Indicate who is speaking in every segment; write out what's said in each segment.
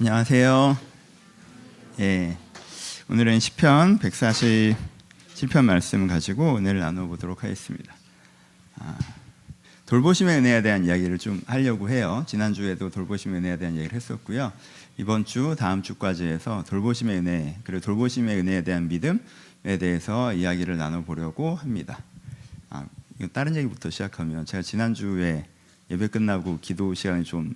Speaker 1: 안녕하세요. 예, 오늘은 시편 147편 말씀을 가지고 은혜를 나눠보도록 하겠습니다. 돌보심의 은혜에 대한 이야기를 좀 하려고 해요. 지난주에도 돌보심의 은혜에 대한 이야기를 했었고요. 이번 주, 다음 주까지 해서 돌보심의 은혜, 그리고 돌보심의 은혜에 대한 믿음에 대해서 이야기를 나눠보려고 합니다. 이거 다른 얘기부터 시작하면, 제가 지난주에 예배 끝나고 기도 시간에 좀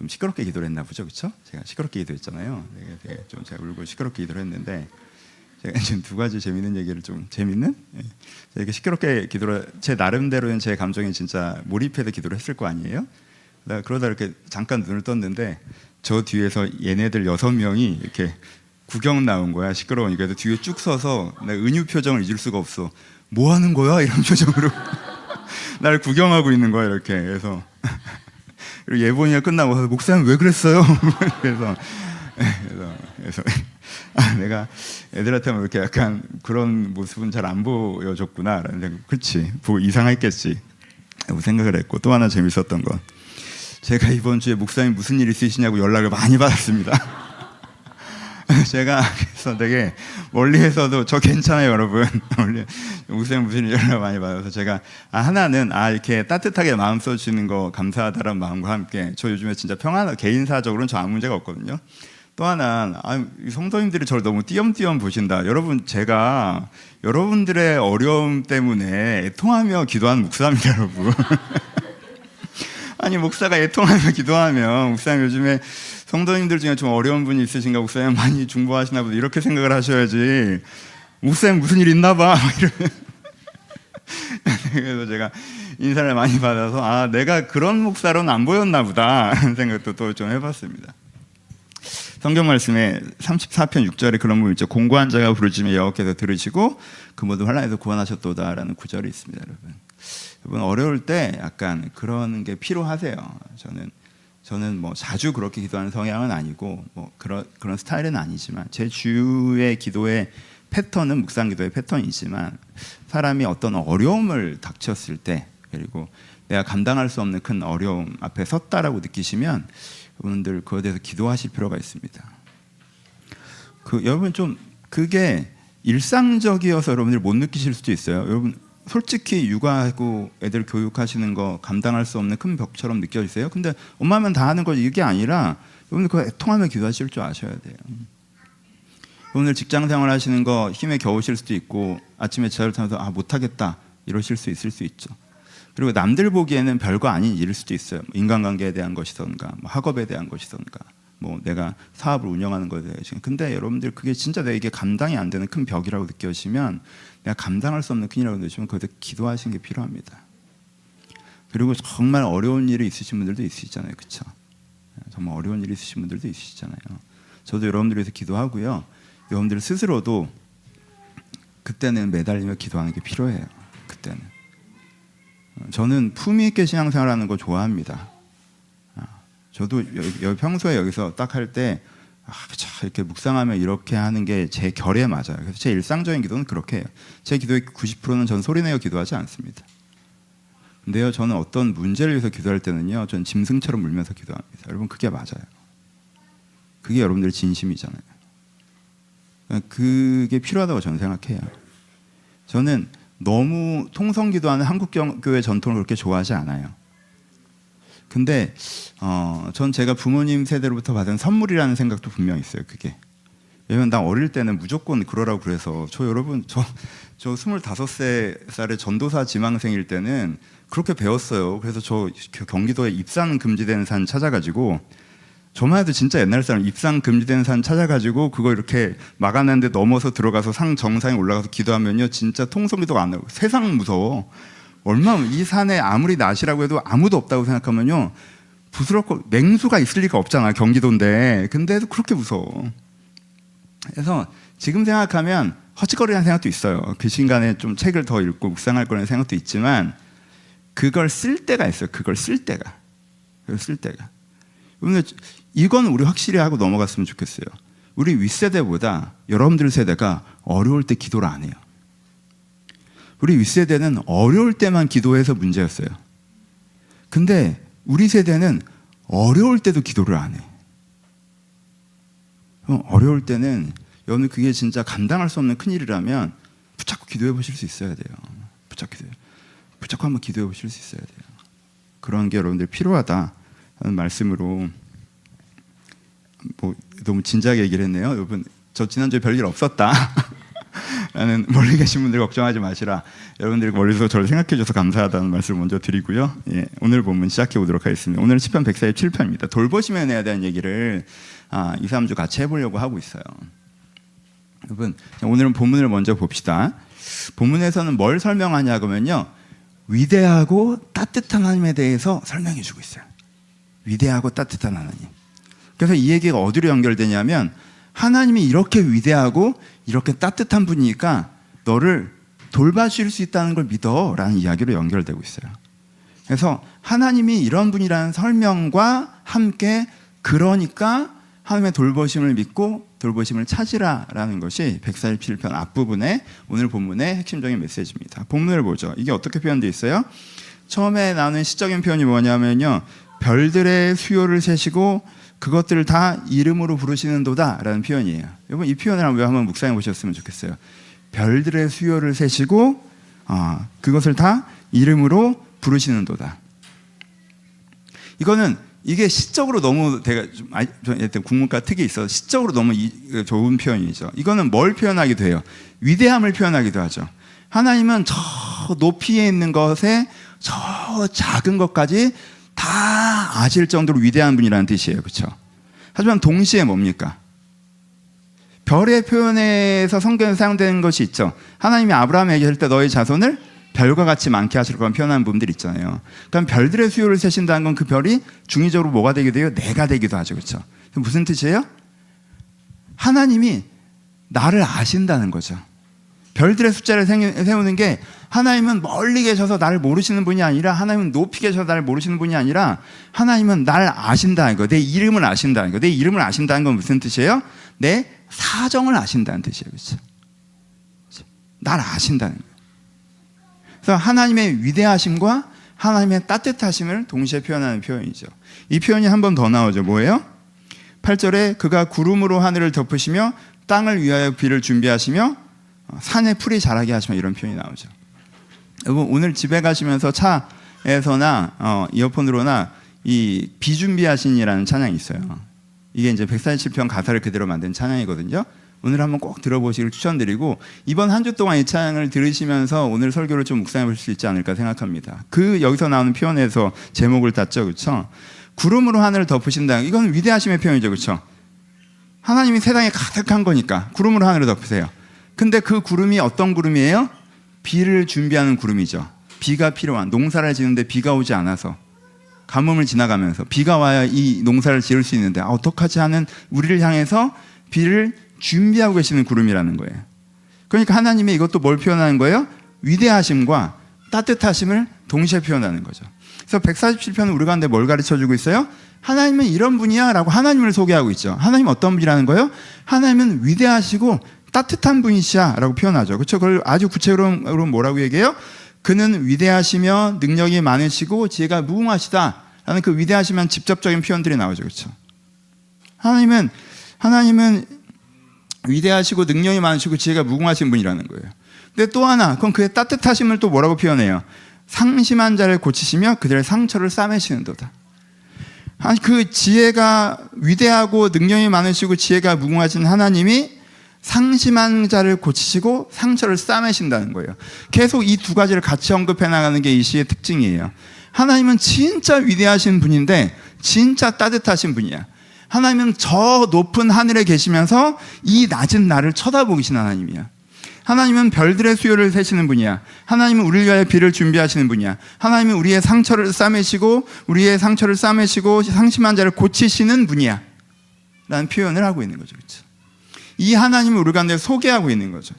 Speaker 1: 시끄럽게 기도를 했나 보죠, 그렇죠? 제가 시끄럽게 기도했잖아요. 되게 좀 제가 울고 시끄럽게 기도를 했는데, 제가 지금 두 가지 재밌는 얘기를 재밌는? 이렇게 시끄럽게 기도를, 제 나름대로는 제 감정에 진짜 몰입해서 기도를 했을 거 아니에요? 그러다 이렇게 잠깐 눈을 떴는데, 저 뒤에서 얘네들 6명이 이렇게 구경 나온 거야, 시끄러우니까. 그래서 뒤에 쭉 서서 내 은유 표정을 잊을 수가 없어. 뭐 하는 거야? 이런 표정으로 날 구경하고 있는 거야, 이렇게. 그래서 그리고 예본이가 끝나고 목사님 왜 그랬어요? 그래서 내가 애들한테 이렇게 약간 그런 모습은 잘 안 보여줬구나라는 생각. 그렇지, 보고 이상했겠지 라고 생각을 했고, 또 하나 재밌었던 건, 제가 이번 주에 목사님 무슨 일 있으시냐고 연락을 많이 받았습니다. 제가 그래서 되게 멀리에서도 저 괜찮아요 여러분, 목사님 무슨 일 연락 많이 받아서, 제가 하나는 이렇게 따뜻하게 마음 써주시는 거 감사하다라는 마음과 함께, 저 요즘에 진짜 개인사적으로는 저 아무 문제가 없거든요. 또 하나는 성도님들이 저를 너무 띄엄띄엄 보신다. 여러분, 제가 여러분들의 어려움 때문에 애통하며 기도하는 목사입니다, 여러분. 아니, 목사가 애통하며 기도하면, 목사님 요즘에 성도님들 중에 좀 어려운 분이 있으신가, 목사님 많이 중보하시나 보다, 이렇게 생각을 하셔야지, 목사님 무슨 일 있나 봐 그래서 제가 인사를 많이 받아서 내가 그런 목사로는 안 보였나 보다 하는 생각도 또 좀 해봤습니다. 성경 말씀에 34편 6절에 그런 부분 있죠. 공고한 자가 부르짖으면 여호와께서 들으시고 그 모든 환난에서 구원하셨도다라는 구절이 있습니다. 여러분 어려울 때 약간 그런 게 필요하세요. 저는 뭐 자주 그렇게 기도하는 성향은 아니고 뭐 그런 스타일은 아니지만, 제 주의 기도의 패턴은 묵상 기도의 패턴이지만, 사람이 어떤 어려움을 닥쳤을 때, 그리고 내가 감당할 수 없는 큰 어려움 앞에 섰다라고 느끼시면 여러분들 그거에 대해서 기도하실 필요가 있습니다. 여러분 좀 그게 일상적이어서 여러분들이 못 느끼실 수도 있어요. 여러분 솔직히 육아하고 애들 교육하시는 거 감당할 수 없는 큰 벽처럼 느껴지세요? 근데 엄마면 다 하는 거, 이게 아니라 여러분들 그거 애통하며 기도하실 줄 아셔야 돼요. 오늘 직장 생활 하시는 거 힘에 겨우실 수도 있고, 아침에 지하철 타면서 못하겠다 이러실 수 있을 수 있죠. 그리고 남들 보기에는 별거 아닌 일일 수도 있어요. 인간관계에 대한 것이던가, 학업에 대한 것이던가, 내가 사업을 운영하는 것에 대해서. 근데 여러분들 그게 진짜 내게 감당이 안 되는 큰 벽이라고 느껴지면, 내가 감당할 수 없는 큰일이라고 느끼시면 그것에 기도하시는 게 필요합니다. 그리고 정말 어려운 일이 있으신 분들도 있으시잖아요, 그렇죠? 정말 어려운 일이 있으신 분들도 있으시잖아요. 저도 여러분들 위해서 기도하고요. 여러분들 스스로도 그때는 매달리며 기도하는 게 필요해요. 그때는 저는 품위 있게 신앙생활하는 거 좋아합니다. 저도 평소에 여기서 딱 할 때 이렇게 묵상하며 이렇게 하는 게 제 결에 맞아요. 그래서 제 일상적인 기도는 그렇게 해요. 제 기도의 90%는 전 소리내어 기도하지 않습니다. 근데요, 저는 어떤 문제를 위해서 기도할 때는요, 전 짐승처럼 울면서 기도합니다. 여러분, 그게 맞아요. 그게 여러분들의 진심이잖아요. 그게 필요하다고 저는 생각해요. 저는 너무 통성기도하는 한국교회 전통을 그렇게 좋아하지 않아요. 근데 전 제가 부모님 세대로부터 받은 선물이라는 생각도 분명히 있어요. 그게 왜냐면 나 어릴 때는 무조건 그러라고 그래서, 여러분 저 25살의 전도사 지망생일 때는 그렇게 배웠어요. 그래서 저 경기도에 입산 금지되는 산 찾아가지고, 저만 해도 진짜 옛날 사람 입상 금지된 산 찾아가지고 그거 이렇게 막아내는데 넘어서 들어가서 상 정상에 올라가서 기도하면요, 진짜 통성기도가 안 나고, 세상 무서워. 얼마나 이 산에 아무리 낮이라고 해도 아무도 없다고 생각하면요, 부스럽고 맹수가 있을 리가 없잖아, 경기도인데. 근데도 그렇게 무서워. 그래서 지금 생각하면 허짓거리라는 생각도 있어요. 그 시간에 좀 책을 더 읽고 묵상할 거라는 생각도 있지만, 그걸 쓸 때가 있어요. 그걸 쓸 때가. 이건 우리 확실히 하고 넘어갔으면 좋겠어요. 우리 윗세대보다 여러분들 세대가 어려울 때 기도를 안 해요. 우리 윗세대는 어려울 때만 기도해서 문제였어요. 근데 우리 세대는 어려울 때도 기도를 안 해. 어려울 때는 여러분 그게 진짜 감당할 수 없는 큰일이라면 붙잡고 기도해 보실 수 있어야 돼요. 붙잡고 한번 기도해 보실 수 있어야 돼요. 그런 게 여러분들 필요하다는 말씀으로 너무 진지하게 얘기를 했네요. 여러분 저 지난주에 별일 없었다 라는 멀리 계신 분들 걱정하지 마시라. 여러분들이 멀리서 저를 생각해 줘서 감사하다는 말씀을 먼저 드리고요. 예, 오늘 본문 시작해 보도록 하겠습니다. 오늘은 시편 147편입니다. 돌보심에 대해 대한 얘기를 2, 3주 같이 해보려고 하고 있어요. 여러분 오늘은 본문을 먼저 봅시다. 본문에서는 뭘 설명하냐 그러면요, 위대하고 따뜻한 하나님에 대해서 설명해 주고 있어요. 위대하고 따뜻한 하나님. 그래서 이 얘기가 어디로 연결되냐면, 하나님이 이렇게 위대하고 이렇게 따뜻한 분이니까 너를 돌봐줄 수 있다는 걸 믿어 라는 이야기로 연결되고 있어요. 그래서 하나님이 이런 분이라는 설명과 함께, 그러니까 하나님의 돌보심을 믿고 돌보심을 찾으라 라는 것이 147편 앞부분에 오늘 본문의 핵심적인 메시지입니다. 본문을 보죠. 이게 어떻게 표현되어 있어요? 처음에 나오는 시적인 표현이 뭐냐면요, 별들의 수요를 세시고 그것들을 다 이름으로 부르시는도다 라는 표현이에요. 여러분 이 표현을 한번 묵상해 보셨으면 좋겠어요. 별들의 수요를 세시고 그것을 다 이름으로 부르시는도다. 이게 시적으로 너무 국문과 특이 있어서 시적으로 너무 좋은 표현이죠. 이거는 뭘 표현하기도 해요? 위대함을 표현하기도 하죠. 하나님은 저 높이에 있는 것에 저 작은 것까지 다 아실 정도로 위대한 분이라는 뜻이에요. 그렇죠? 하지만 동시에 뭡니까? 별의 표현에서 성경에 사용되는 것이 있죠. 하나님이 아브라함에게 할 때 너의 자손을 별과 같이 많게 하실 거란 표현하는 부분들이 있잖아요. 그럼 별들의 수요를 세신다는 건 그 별이 중의적으로 뭐가 되기도 해요? 내가 되기도 하죠. 그렇죠? 무슨 뜻이에요? 하나님이 나를 아신다는 거죠. 별들의 숫자를 세우는 게, 하나님은 멀리 계셔서 나를 모르시는 분이 아니라, 하나님은 높이 계셔서 나를 모르시는 분이 아니라, 하나님은 나를 아신다는 거, 내 이름을 아신다는 거. 내 이름을 아신다는 건 무슨 뜻이에요? 내 사정을 아신다는 뜻이에요. 그렇죠? 날 아신다는 거예요. 그래서 하나님의 위대하심과 하나님의 따뜻하심을 동시에 표현하는 표현이죠. 이 표현이 한 번 더 나오죠. 뭐예요? 8절에 그가 구름으로 하늘을 덮으시며 땅을 위하여 비를 준비하시며 산에 풀이 자라게 하시며, 이런 표현이 나오죠. 여러분 오늘 집에 가시면서 차에서나 이어폰으로나 이 비준비하신이라는 찬양이 있어요. 이게 이제 147편 가사를 그대로 만든 찬양이거든요. 오늘 한번 꼭 들어보시길 추천드리고, 이번 한 주 동안 이 찬양을 들으시면서 오늘 설교를 좀 묵상해 볼 수 있지 않을까 생각합니다. 여기서 나오는 표현에서 제목을 땄죠. 그렇죠? 구름으로 하늘을 덮으신다. 이건 위대하심의 표현이죠. 그렇죠? 하나님이 세상에 가득한 거니까 구름으로 하늘을 덮으세요. 근데 그 구름이 어떤 구름이에요? 비를 준비하는 구름이죠. 비가 필요한, 농사를 지는데 비가 오지 않아서, 가뭄을 지나가면서 비가 와야 이 농사를 지을 수 있는데 어떡하지 하는 우리를 향해서 비를 준비하고 계시는 구름이라는 거예요. 그러니까 하나님이 이것도 뭘 표현하는 거예요? 위대하심과 따뜻하심을 동시에 표현하는 거죠. 그래서 147편은 우리 가운데 뭘 가르쳐주고 있어요? 하나님은 이런 분이야 라고 하나님을 소개하고 있죠. 하나님은 어떤 분이라는 거예요? 하나님은 위대하시고 따뜻한 분이시야 라고 표현하죠. 그렇죠? 그걸 아주 구체적으로 뭐라고 얘기해요? 그는 위대하시며 능력이 많으시고 지혜가 무궁하시다 라는 그 위대하시면 직접적인 표현들이 나오죠. 그렇죠? 하나님은 위대하시고 능력이 많으시고 지혜가 무궁하신 분이라는 거예요. 근데 또 하나, 그건 그의 따뜻하심을 또 뭐라고 표현해요? 상심한 자를 고치시며 그들의 상처를 싸매시는도다. 그 지혜가 위대하고 능력이 많으시고 지혜가 무궁하신 하나님이 상심한 자를 고치시고 상처를 싸매신다는 거예요. 계속 이 두 가지를 같이 언급해 나가는 게 이 시의 특징이에요. 하나님은 진짜 위대하신 분인데 진짜 따뜻하신 분이야. 하나님은 저 높은 하늘에 계시면서 이 낮은 나를 쳐다보시는 하나님이야. 하나님은 별들의 수요를 세시는 분이야. 하나님은 우리를 위하여 비를 준비하시는 분이야. 하나님은 우리의 상처를 싸매시고 상심한 자를 고치시는 분이야 라는 표현을 하고 있는 거죠. 그렇죠? 이 하나님을 우리 가운데 소개하고 있는 거죠.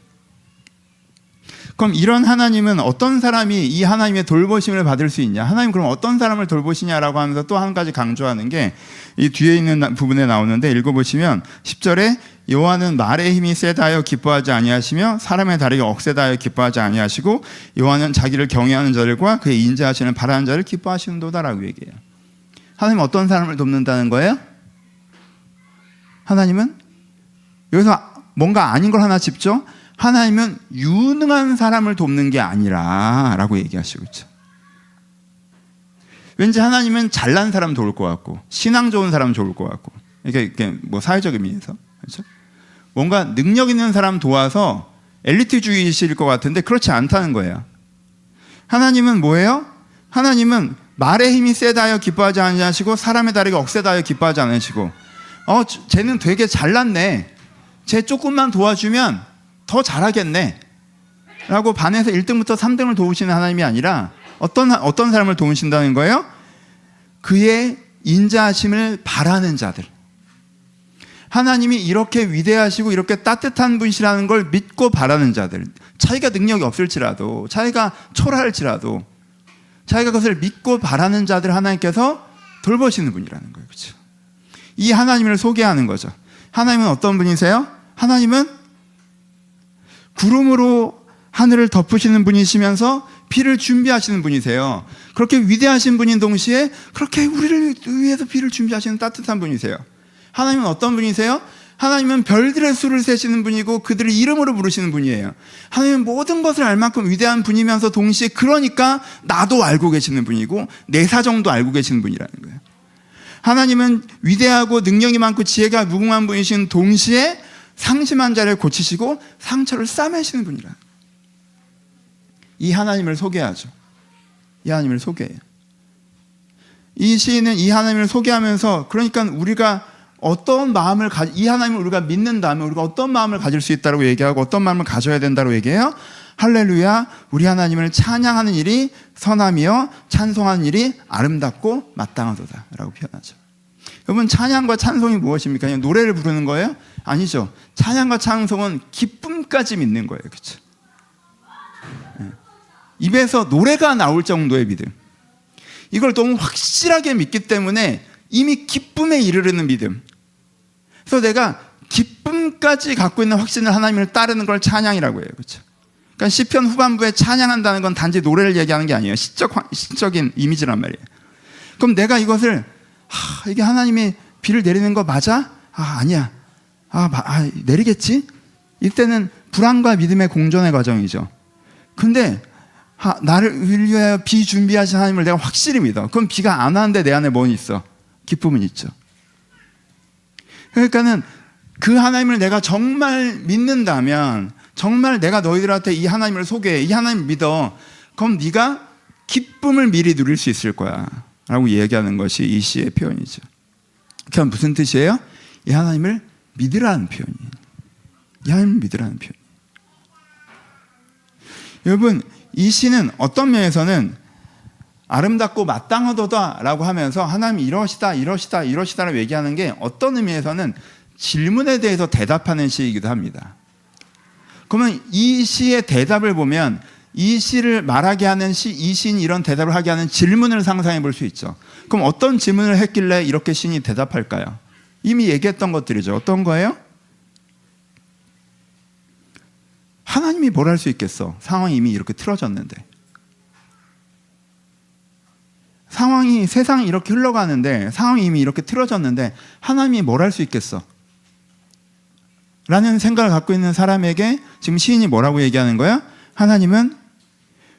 Speaker 1: 그럼 이런 하나님은 어떤 사람이 이 하나님의 돌보심을 받을 수 있냐? 하나님 그럼 어떤 사람을 돌보시냐라고 하면서 또 한 가지 강조하는 게 이 뒤에 있는 부분에 나오는데, 읽어보시면 10절에 여호와는 말의 힘이 세다하여 기뻐하지 아니하시며 사람의 다리가 억세다하여 기뻐하지 아니하시고 여호와는 자기를 경외하는 자들과 그의 인자하시는 바라는 자를 기뻐하시는도다라고 얘기해요. 하나님은 어떤 사람을 돕는다는 거예요? 하나님은 여기서 뭔가 아닌 걸 하나 짚죠. 하나님은 유능한 사람을 돕는 게 아니라 라고 얘기하시고 있죠. 왠지 하나님은 잘난 사람 도울 것 같고 신앙 좋은 사람 좋을 것 같고 이게 뭐 사회적 의미에서 그렇죠? 뭔가 능력 있는 사람 도와서 엘리트주의실 것 같은데 그렇지 않다는 거예요. 하나님은 뭐예요? 하나님은 말의 힘이 세다 하여 기뻐하지 않으시고 사람의 다리가 억세다 하여 기뻐하지 않으시고 쟤는 되게 잘났네. 쟤 조금만 도와주면 더 잘하겠네 라고 반에서 1등부터 3등을 도우시는 하나님이 아니라 어떤 사람을 도우신다는 거예요? 그의 인자하심을 바라는 자들. 하나님이 이렇게 위대하시고 이렇게 따뜻한 분이시라는 걸 믿고 바라는 자들. 자기가 능력이 없을지라도 자기가 초라할지라도 자기가 그것을 믿고 바라는 자들 하나님께서 돌보시는 분이라는 거예요. 그렇죠? 이 하나님을 소개하는 거죠. 하나님은 어떤 분이세요? 하나님은 구름으로 하늘을 덮으시는 분이시면서 비를 준비하시는 분이세요. 그렇게 위대하신 분인 동시에 그렇게 우리를 위해서 비를 준비하시는 따뜻한 분이세요. 하나님은 어떤 분이세요? 하나님은 별들의 수를 세시는 분이고 그들을 이름으로 부르시는 분이에요. 하나님은 모든 것을 알 만큼 위대한 분이면서 동시에 그러니까 나도 알고 계시는 분이고 내 사정도 알고 계시는 분이라는 거예요. 하나님은 위대하고 능력이 많고 지혜가 무궁한 분이신 동시에 상심한 자를 고치시고 상처를 싸매시는 분이라. 이 하나님을 소개하죠. 이 하나님을 소개해요. 이 시인은 이 하나님을 소개하면서 그러니까 우리가 어떤 마음을 이 하나님을 우리가 믿는다면 우리가 어떤 마음을 가질 수 있다고 얘기하고 어떤 마음을 가져야 된다고 얘기해요. 할렐루야, 우리 하나님을 찬양하는 일이 선함이요 찬송하는 일이 아름답고 마땅하도다 라고 표현하죠. 여러분, 찬양과 찬송이 무엇입니까? 그냥 노래를 부르는 거예요? 아니죠. 찬양과 찬송은 기쁨까지 믿는 거예요. 그렇죠? 입에서 노래가 나올 정도의 믿음. 이걸 너무 확실하게 믿기 때문에 이미 기쁨에 이르르는 믿음. 그래서 내가 기쁨까지 갖고 있는 확신을 하나님을 따르는 걸 찬양이라고 해요. 그렇죠? 그러니까 시편 후반부에 찬양한다는 건 단지 노래를 얘기하는 게 아니에요. 시적인 이미지란 말이에요. 그럼 내가 이것을 이게 하나님이 비를 내리는 거 맞아? 아니야. 내리겠지? 이때는 불안과 믿음의 공존의 과정이죠. 근데 나를 위하여 비 준비하신 하나님을 내가 확실히 믿어. 그럼 비가 안 와는데 내 안에 뭐는 있어? 기쁨은 있죠. 그러니까는 그 하나님을 내가 정말 믿는다면, 정말 내가 너희들한테 이 하나님을 소개해, 이 하나님을 믿어, 그럼 네가 기쁨을 미리 누릴 수 있을 거야 라고 얘기하는 것이 이 시의 표현이죠. 그럼 무슨 뜻이에요? 이 하나님을 믿으라는 표현이에요. 이 하나님을 믿으라는 표현. 여러분, 이 시는 어떤 면에서는 아름답고 마땅하도다라고 하면서 하나님이 이러시다라고 얘기하는 게 어떤 의미에서는 질문에 대해서 대답하는 시이기도 합니다. 그러면 이 시의 대답을 보면 이 시를 말하게 하는 이 시인이 이런 대답을 하게 하는 질문을 상상해 볼 수 있죠. 그럼 어떤 질문을 했길래 이렇게 시인이 대답할까요? 이미 얘기했던 것들이죠. 어떤 거예요? 하나님이 뭘 할 수 있겠어? 상황이 이미 이렇게 틀어졌는데. 세상이 이렇게 흘러가는데, 상황이 이미 이렇게 틀어졌는데 하나님이 뭘 할 수 있겠어? 라는 생각을 갖고 있는 사람에게 지금 시인이 뭐라고 얘기하는 거야? 하나님은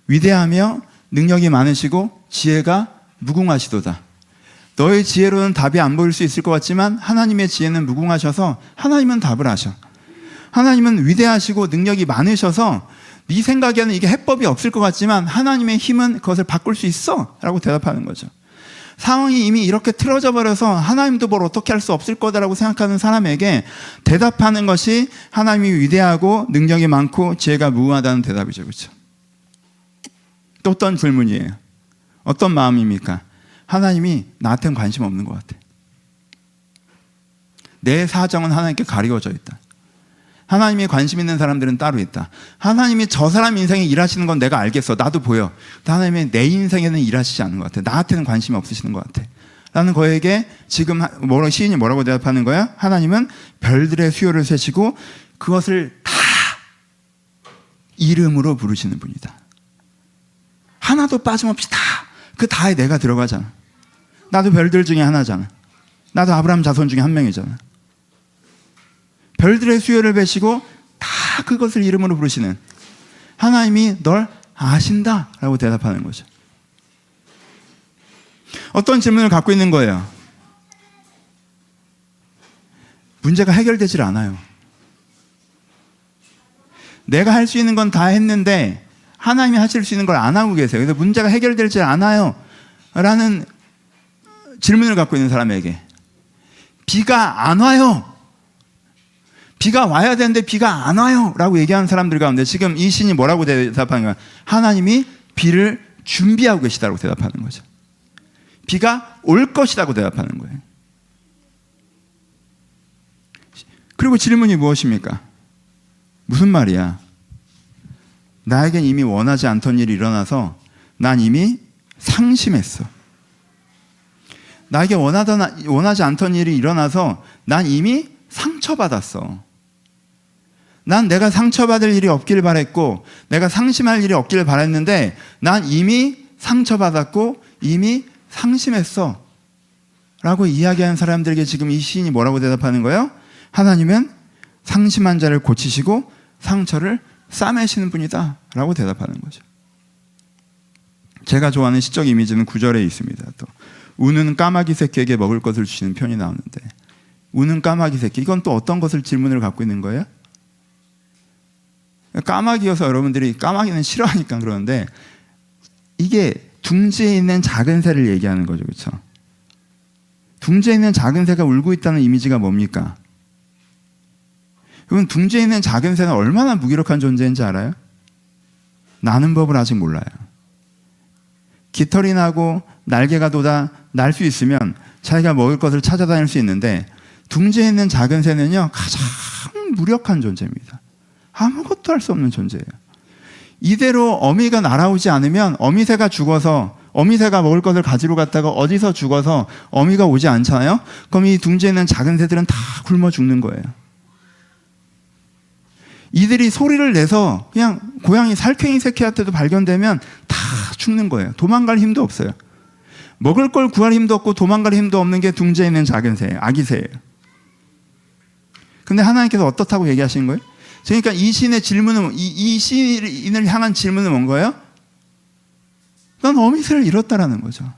Speaker 1: 위대하며 능력이 많으시고 지혜가 무궁하시도다. 너의 지혜로는 답이 안 보일 수 있을 것 같지만 하나님의 지혜는 무궁하셔서 하나님은 답을 하셔. 하나님은 위대하시고 능력이 많으셔서 네 생각에는 이게 해법이 없을 것 같지만 하나님의 힘은 그것을 바꿀 수 있어 라고 대답하는 거죠. 상황이 이미 이렇게 틀어져 버려서 하나님도 뭘 어떻게 할 수 없을 거다라고 생각하는 사람에게 대답하는 것이 하나님이 위대하고 능력이 많고 지혜가 무궁하다는 대답이죠. 그렇죠? 또 어떤 질문이에요? 어떤 마음입니까? 하나님이 나한테는 관심 없는 것 같아. 내 사정은 하나님께 가리워져 있다. 하나님이 관심 있는 사람들은 따로 있다. 하나님이 저 사람 인생에 일하시는 건 내가 알겠어. 나도 보여. 하나님이 내 인생에는 일하시지 않는 것 같아. 나한테는 관심이 없으시는 것 같아. 라는 거에게 지금 시인이 뭐라고 대답하는 거야? 하나님은 별들의 수요를 세시고 그것을 다 이름으로 부르시는 분이다. 하나도 빠짐없이 다, 그 다에 내가 들어가잖아. 나도 별들 중에 하나잖아. 나도 아브라함 자손 중에 한 명이잖아. 별들의 수요를 베시고 다 그것을 이름으로 부르시는 하나님이 널 아신다 라고 대답하는 거죠. 어떤 질문을 갖고 있는 거예요? 문제가 해결되질 않아요. 내가 할 수 있는 건 다 했는데 하나님이 하실 수 있는 걸 안 하고 계세요. 그래서 문제가 해결되지 않아요 라는 질문을 갖고 있는 사람에게 비가 안 와요. 비가 와야 되는데 비가 안 와요 라고 얘기하는 사람들 가운데 지금 이 시인이 뭐라고 대답하는 거야? 하나님이 비를 준비하고 계시다고 대답하는 거죠. 비가 올 것이라고 대답하는 거예요. 그리고 질문이 무엇입니까? 무슨 말이야? 나에겐 이미 원하지 않던 일이 일어나서 난 이미 상심했어. 나에게 원하지 않던 일이 일어나서 난 이미 상처받았어. 난 내가 상처받을 일이 없길 바랬고 내가 상심할 일이 없길 바랬는데 난 이미 상처받았고 이미 상심했어 라고 이야기하는 사람들에게 지금 이 시인이 뭐라고 대답하는 거예요? 하나님은 상심한 자를 고치시고 상처를 싸매시는 분이다 라고 대답하는 거죠. 제가 좋아하는 시적 이미지는 9절에 있습니다. 또 우는 까마귀 새끼에게 먹을 것을 주시는 편이 나오는데 우는 까마귀 새끼, 이건 또 어떤 것을 질문을 갖고 있는 거예요? 까마귀여서 여러분들이 까마귀는 싫어하니까 그러는데 이게 둥지에 있는 작은 새를 얘기하는 거죠. 그렇죠? 둥지에 있는 작은 새가 울고 있다는 이미지가 뭡니까? 여러분, 둥지에 있는 작은 새는 얼마나 무기력한 존재인지 알아요? 나는 법을 아직 몰라요. 깃털이 나고 날개가 돋아 날 수 있으면 자기가 먹을 것을 찾아다닐 수 있는데 둥지에 있는 작은 새는요 가장 무력한 존재입니다. 아무것도 할 수 없는 존재예요. 이대로 어미가 날아오지 않으면 어미새가 죽어서 어미새가 먹을 것을 가지러 갔다가 어디서 죽어서 어미가 오지 않잖아요. 그럼 이 둥지에 있는 작은 새들은 다 굶어 죽는 거예요. 이들이 소리를 내서 그냥 고양이 살쾡이 새끼한테도 발견되면 다 죽는 거예요. 도망갈 힘도 없어요. 먹을 걸 구할 힘도 없고 도망갈 힘도 없는 게 둥지에 있는 작은 새예요. 아기 새예요. 근데 하나님께서 어떻다고 얘기하시는 거예요? 그러니까 이 시인의 질문은 이 시인을 향한 질문은 뭔 거예요? 난 어미새를 잃었다라는 거죠.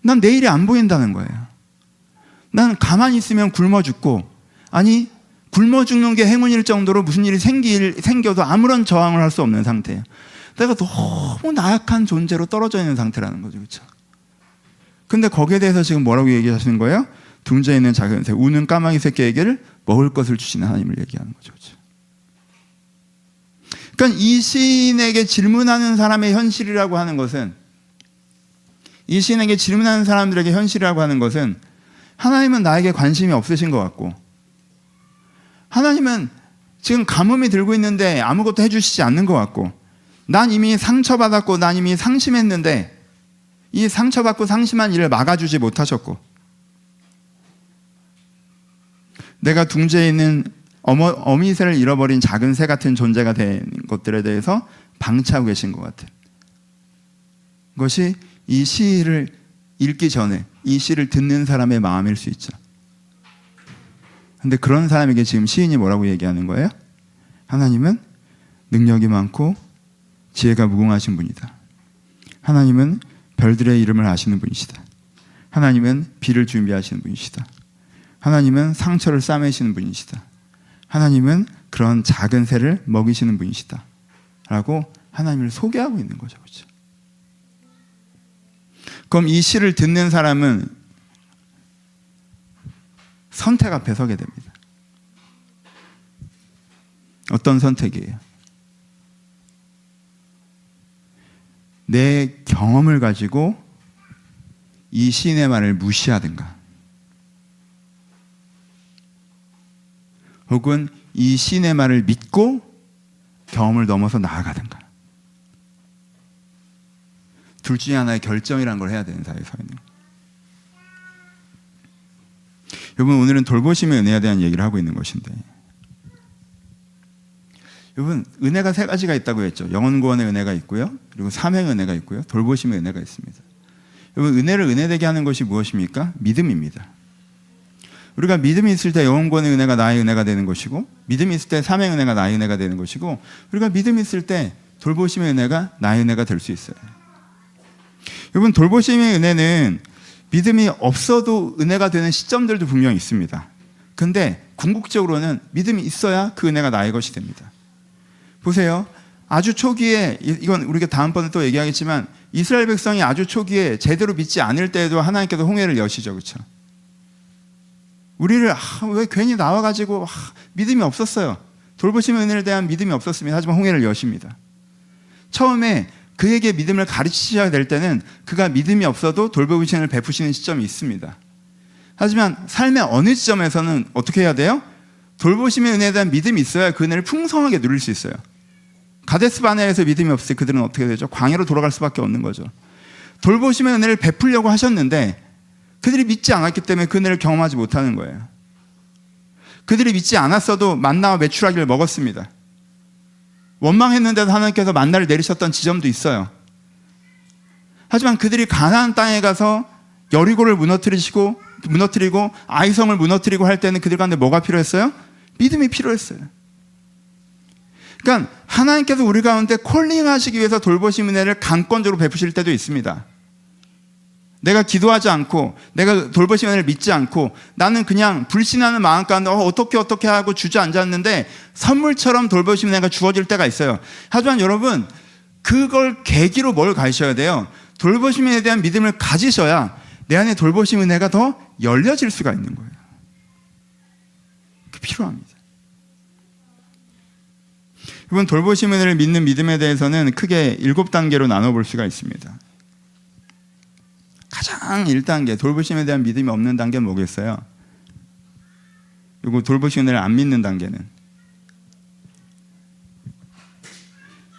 Speaker 1: 난 내일이 안 보인다는 거예요. 난 가만히 있으면 굶어 죽고, 아니 굶어 죽는 게 행운일 정도로 무슨 일이 생겨도 아무런 저항을 할 수 없는 상태예요. 내가 너무 나약한 존재로 떨어져 있는 상태라는 거죠. 그렇죠? 근데 거기에 대해서 지금 뭐라고 얘기하시는 거예요? 둥지에 있는 작은 새, 우는 까마귀 새끼에게를 먹을 것을 주시는 하나님을 얘기하는 거죠. 그렇죠? 그러니까 이 시인에게 질문하는 사람의 현실이라고 하는 것은, 이 시인에게 질문하는 사람들에게 현실이라고 하는 것은, 하나님은 나에게 관심이 없으신 것 같고, 하나님은 지금 가뭄이 들고 있는데 아무것도 해주시지 않는 것 같고, 난 이미 상처받았고 난 이미 상심했는데 이 상처받고 상심한 일을 막아주지 못하셨고, 내가 둥지에 있는 어미새를 잃어버린 작은 새 같은 존재가 된 것들에 대해서 방치하고 계신 것 같아요. 그것이 이 시를 읽기 전에 이 시를 듣는 사람의 마음일 수 있죠. 근데 그런 사람에게 지금 시인이 뭐라고 얘기하는 거예요? 하나님은 능력이 많고 지혜가 무궁하신 분이다. 하나님은 별들의 이름을 아시는 분이시다. 하나님은 비를 준비하시는 분이시다. 하나님은 상처를 싸매시는 분이시다. 하나님은 그런 작은 새를 먹이시는 분이시다. 라고 하나님을 소개하고 있는 거죠. 그렇죠? 그럼 이 시를 듣는 사람은 선택 앞에 서게 됩니다. 어떤 선택이에요? 내 경험을 가지고 이 시인의 말을 무시하든가, 혹은 이 시인의 말을 믿고 경험을 넘어서 나아가든가, 둘 중에 하나의 결정이라는 걸 해야 되는 사회에 서 있는 거예요. 여러분, 오늘은 돌보심의 은혜에 대한 얘기를 하고 있는 것인데, 여러분, 은혜가 세 가지가 있다고 했죠. 영혼 구원의 은혜가 있고요, 그리고 사명의 은혜가 있고요, 돌보심의 은혜가 있습니다. 여러분, 은혜를 은혜되게 하는 것이 무엇입니까? 믿음입니다. 우리가 믿음이 있을 때 영원권의 은혜가 나의 은혜가 되는 것이고, 믿음이 있을 때 삶의 은혜가 나의 은혜가 되는 것이고, 우리가 믿음이 있을 때 돌보심의 은혜가 나의 은혜가 될 수 있어요. 여러분, 돌보심의 은혜는 믿음이 없어도 은혜가 되는 시점들도 분명히 있습니다. 근데 궁극적으로는 믿음이 있어야 그 은혜가 나의 것이 됩니다. 보세요. 아주 초기에, 이건 우리가 다음번에 또 얘기하겠지만, 이스라엘 백성이 아주 초기에 제대로 믿지 않을 때에도 하나님께서 홍해를 여시죠. 그렇죠? 우리를 왜 괜히 나와가지고 믿음이 없었어요. 돌보심의 은혜에 대한 믿음이 없었습니다. 하지만 홍해를 여십니다. 처음에 그에게 믿음을 가르치셔야 될 때는 그가 믿음이 없어도 돌보심을 베푸시는 시점이 있습니다. 하지만 삶의 어느 지점에서는 어떻게 해야 돼요? 돌보심의 은혜에 대한 믿음이 있어야 그 은혜를 풍성하게 누릴 수 있어요. 가데스 바네아에서 믿음이 없을 때 그들은 어떻게 되죠? 광야로 돌아갈 수밖에 없는 거죠. 돌보심의 은혜를 베풀려고 하셨는데 그들이 믿지 않았기 때문에 그 은혜를 경험하지 못하는 거예요. 그들이 믿지 않았어도 만나와 메추라기를 먹었습니다. 원망했는데도 하나님께서 만나를 내리셨던 지점도 있어요. 하지만 그들이 가나안 땅에 가서 여리고를 무너뜨리고 아이성을 무너뜨리고 할 때는 그들 가운데 뭐가 필요했어요? 믿음이 필요했어요. 그러니까 하나님께서 우리 가운데 콜링하시기 위해서 돌보심 은혜를 강권적으로 베푸실 때도 있습니다. 내가 기도하지 않고 내가 돌보심 은혜를 믿지 않고 나는 그냥 불신하는 마음 가운데 어떻게 하고 주저앉았는데 선물처럼 돌보심 은혜가 주어질 때가 있어요. 하지만 여러분, 그걸 계기로 뭘 가지셔야 돼요? 돌보심 은혜에 대한 믿음을 가지셔야 내 안에 돌보심 은혜가 더 열려질 수가 있는 거예요. 그게 필요합니다. 이번 돌보심 은혜를 믿는 믿음에 대해서는 크게 7단계로 나눠볼 수가 있습니다. 가장 1단계, 돌보심에 대한 믿음이 없는 단계는 뭐겠어요? 그리고 돌보심 은혜를 안 믿는 단계는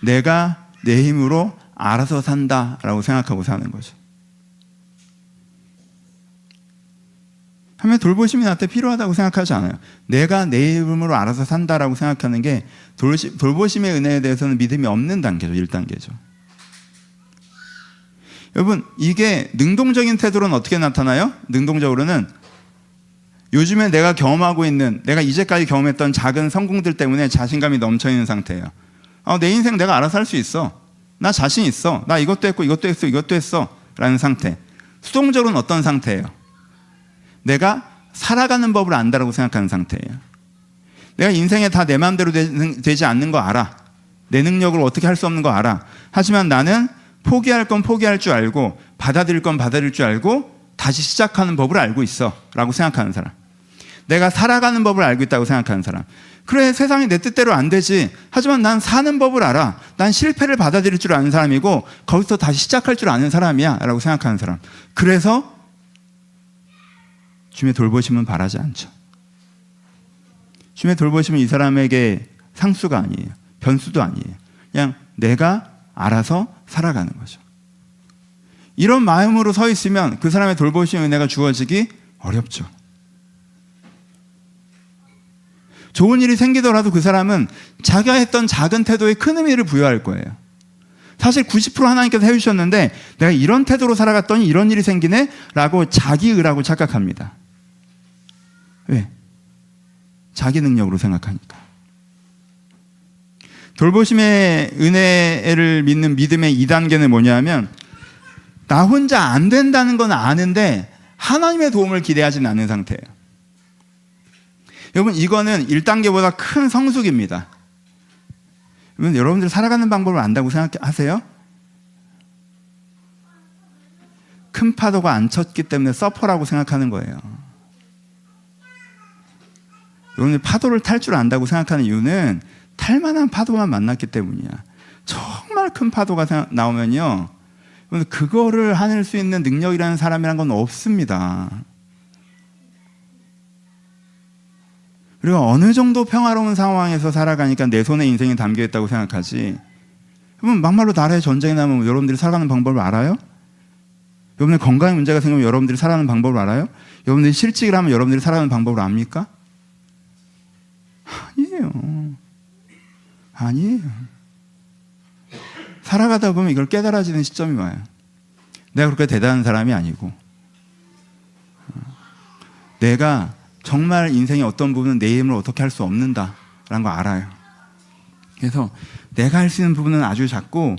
Speaker 1: 내가 내 힘으로 알아서 산다라고 생각하고 사는 거죠. 하면 돌보심이 나한테 필요하다고 생각하지 않아요. 내가 내 힘으로 알아서 산다라고 생각하는 게 돌보심의 은혜에 대해서는 믿음이 없는 단계죠. 1단계죠. 여러분, 이게 능동적인 태도로는 어떻게 나타나요? 능동적으로는 요즘에 내가 경험하고 있는, 내가 이제까지 경험했던 작은 성공들 때문에 자신감이 넘쳐있는 상태예요. 내 인생 내가 알아서 할 수 있어. 나 자신 있어. 나 이것도 했고 이것도 했어 라는 상태. 수동적으로는 어떤 상태예요? 내가 살아가는 법을 안다라고 생각하는 상태예요. 내가 인생에 다 내 마음대로 되지 않는 거 알아. 내 능력으로 어떻게 할 수 없는 거 알아. 하지만 나는 포기할 건 포기할 줄 알고 받아들일 건 받아들일 줄 알고 다시 시작하는 법을 알고 있어 라고 생각하는 사람. 내가 살아가는 법을 알고 있다고 생각하는 사람. 그래, 세상이 내 뜻대로 안 되지. 하지만 난 사는 법을 알아. 난 실패를 받아들일 줄 아는 사람이고 거기서 다시 시작할 줄 아는 사람이야 라고 생각하는 사람. 그래서 주님의 돌보심은 바라지 않죠. 주님의 돌보심은 이 사람에게 상수가 아니에요. 변수도 아니에요. 그냥 내가 알아서 살아가는 거죠. 이런 마음으로 서 있으면 그 사람의 돌보심 은혜가 주어지기 어렵죠. 좋은 일이 생기더라도 그 사람은 자기가 했던 작은 태도에 큰 의미를 부여할 거예요. 사실 90% 하나님께서 해주셨는데 내가 이런 태도로 살아갔더니 이런 일이 생기네? 라고 자기의라고 착각합니다. 왜? 자기 능력으로 생각하니까. 돌보심의 은혜를 믿는 믿음의 2단계는 뭐냐면 나 혼자 안 된다는 건 아는데 하나님의 도움을 기대하지는 않는 상태예요. 여러분, 이거는 1단계보다 큰 성숙입니다. 여러분들 살아가는 방법을 안다고 생각하세요? 큰 파도가 안 쳤기 때문에 서퍼라고 생각하는 거예요. 여러분들 파도를 탈 줄 안다고 생각하는 이유는 탈만한 파도만 만났기 때문이야. 정말 큰 파도가 나오면요, 그거를 하늘 수 있는 능력이라는 사람이란 건 없습니다. 그리고 어느 정도 평화로운 상황에서 살아가니까 내 손에 인생이 담겨있다고 생각하지. 그러면 막말로 나라에 전쟁이 나면 여러분들이 살아가는 방법을 알아요? 여러분들 건강에 문제가 생기면 여러분들이 살아가는 방법을 알아요? 여러분들이 실직을 하면 여러분들이 살아가는 방법을 압니까? 아니에요. 살아가다 보면 이걸 깨달아지는 시점이 와요. 내가 그렇게 대단한 사람이 아니고 내가 정말 인생의 어떤 부분은 내 힘으로 어떻게 할 수 없는다라는 거 알아요. 그래서 내가 할 수 있는 부분은 아주 작고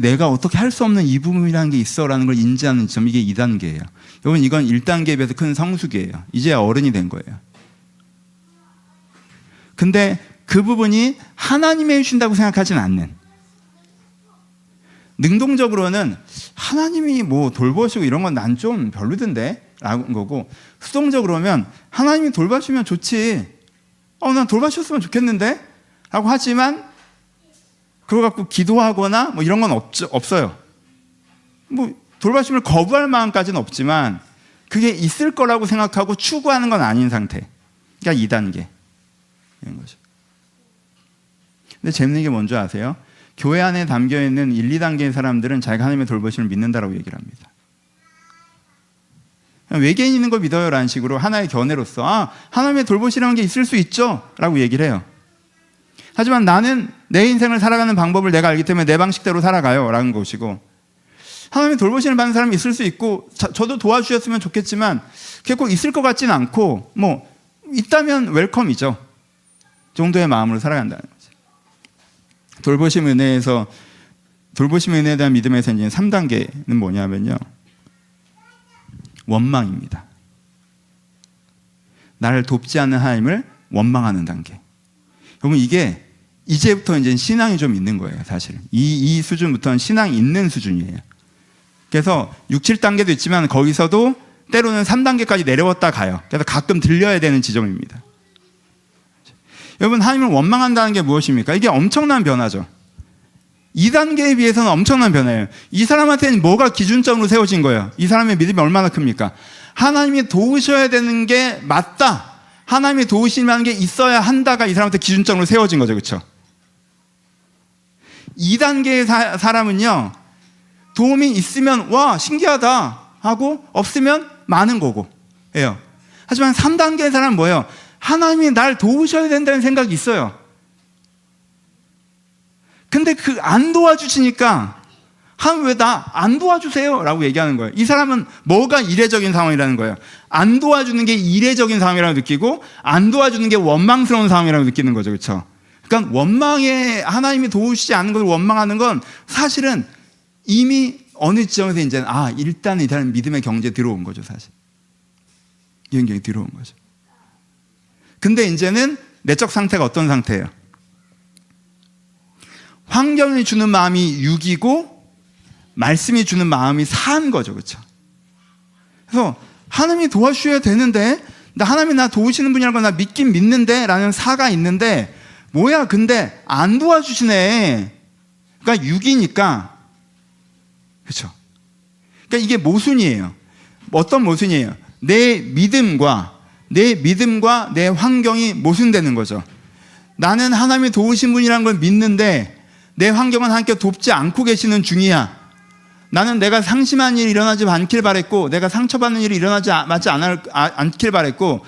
Speaker 1: 내가 어떻게 할 수 없는 이 부분이라는 게 있어라는 걸 인지하는 점, 이게 2단계예요. 여러분, 이건 1단계에 비해서 큰 성숙이에요. 이제 어른이 된 거예요. 근데 그 부분이 하나님이 해주신다고 생각하지는 않는, 능동적으로는 하나님이 뭐 돌보시고 이런 건 난 좀 별로던데 라는 거고, 수동적으로면 하나님이 돌봐주면 좋지, 난 돌봐주셨으면 좋겠는데 라고 하지만 그거 갖고 기도하거나 뭐 이런 건 없어요. 뭐 돌봐주심을 거부할 마음까지는 없지만 그게 있을 거라고 생각하고 추구하는 건 아닌 상태. 그러니까 2단계 이런 거죠. 근데 재밌는 게 뭔지 아세요? 교회 안에 담겨있는 1, 2단계의 사람들은 자기가 하나님의 돌보심을 믿는다라고 얘기를 합니다. 외계인 있는 걸 믿어요 라는 식으로 하나의 견해로서 하나님의 돌보시라는 게 있을 수 있죠 라고 얘기를 해요. 하지만 나는 내 인생을 살아가는 방법을 내가 알기 때문에 내 방식대로 살아가요 라는 것이고, 하나님의 돌보시는 받는 사람이 있을 수 있고 저도 도와주셨으면 좋겠지만 그게 꼭 있을 것 같지는 않고, 뭐 있다면 웰컴이죠 정도의 마음으로 살아간다는 거죠. 돌보심 은혜에 대한 믿음에서 이제 3단계는 뭐냐면요, 원망입니다. 나를 돕지 않는 하나님을 원망하는 단계. 여러분, 이게 이제부터 이제 신앙이 좀 있는 거예요, 사실. 이 수준부터는 신앙이 있는 수준이에요. 그래서 6, 7단계도 있지만 거기서도 때로는 3단계까지 내려왔다 가요. 그래서 가끔 들려야 되는 지점입니다. 여러분, 하나님을 원망한다는 게 무엇입니까? 이게 엄청난 변화죠. 2단계에 비해서는 엄청난 변화예요. 이 사람한테는 뭐가 기준점으로 세워진 거예요? 이 사람의 믿음이 얼마나 큽니까? 하나님이 도우셔야 되는 게 맞다, 하나님이 도우시는 게 있어야 한다가 이 사람한테 기준점으로 세워진 거죠. 그렇죠? 2단계의 사람은요, 도움이 있으면 와 신기하다 하고 없으면 많은 거고 예요. 하지만 3단계의 사람은 뭐예요? 하나님이 날 도우셔야 된다는 생각이 있어요. 근데 그 안 도와주시니까 하나님 왜 나 안 도와주세요? 라고 얘기하는 거예요. 이 사람은 뭐가 이례적인 상황이라는 거예요. 안 도와주는 게 이례적인 상황이라고 느끼고 안 도와주는 게 원망스러운 상황이라고 느끼는 거죠. 그렇죠? 그러니까 원망에, 하나님이 도우시지 않는 것을 원망하는 건 사실은 이미 어느 지점에서 이제는 일단 이 사람 믿음의 경지에 들어온 거죠. 사실 이 경지에 들어온 거죠. 근데 이제는 내적 상태가 어떤 상태예요? 환경이 주는 마음이 6이고 말씀이 주는 마음이 4인 거죠. 그렇죠? 그래서 하나님이 도와주셔야 되는데, 하나님이 나 도우시는 분이라고 나 믿긴 믿는데 라는 4가 있는데, 뭐야 근데 안 도와주시네. 그러니까 6이니까, 그렇죠? 그러니까 이게 모순이에요. 어떤 모순이에요? 내 믿음과 내 환경이 모순되는 거죠. 나는 하나님이 도우신 분이라는 걸 믿는데 내 환경은 하나님께 돕지 않고 계시는 중이야. 나는 내가 상심한 일이 일어나지 않길 바랬고, 내가 상처받는 일이 일어나지 않길 바랬고,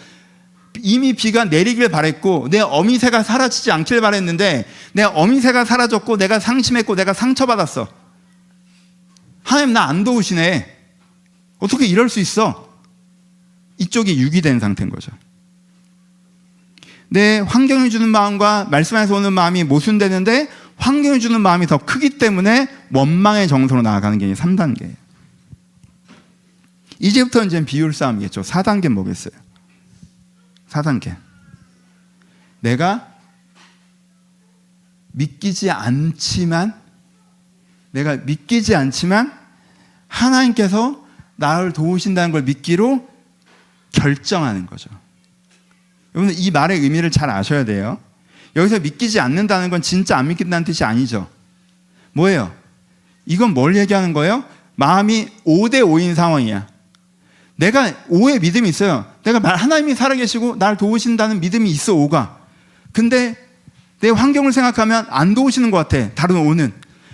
Speaker 1: 이미 비가 내리길 바랬고, 내 어미새가 사라지지 않길 바랬는데 내 어미새가 사라졌고 내가 상심했고 내가 상처받았어. 하나님 나 안 도우시네. 어떻게 이럴 수 있어? 이쪽이 6이 된 상태인 거죠. 내 환경이 주는 마음과 말씀 안에서 오는 마음이 모순되는데 환경이 주는 마음이 더 크기 때문에 원망의 정서로 나아가는 게 3단계예요. 이제부터 이제 비율 싸움이겠죠. 4단계는 뭐겠어요? 4단계. 내가 믿기지 않지만 하나님께서 나를 도우신다는 걸 믿기로 결정하는 거죠. 여러분, 이 말의 의미를 잘 아셔야 돼요. 여기서 믿기지 않는다는 건 진짜 안 믿긴다는 뜻이 아니죠. 뭐예요? 이건 뭘 얘기하는 거예요? 마음이 5대 5인 상황이야. 내가 5의 믿음이 있어요. 내가 하나님이 살아계시고 날 도우신다는 믿음이 있어, 5가. 근데 내 환경을 생각하면 안 도우시는 것 같아, 다른 5는.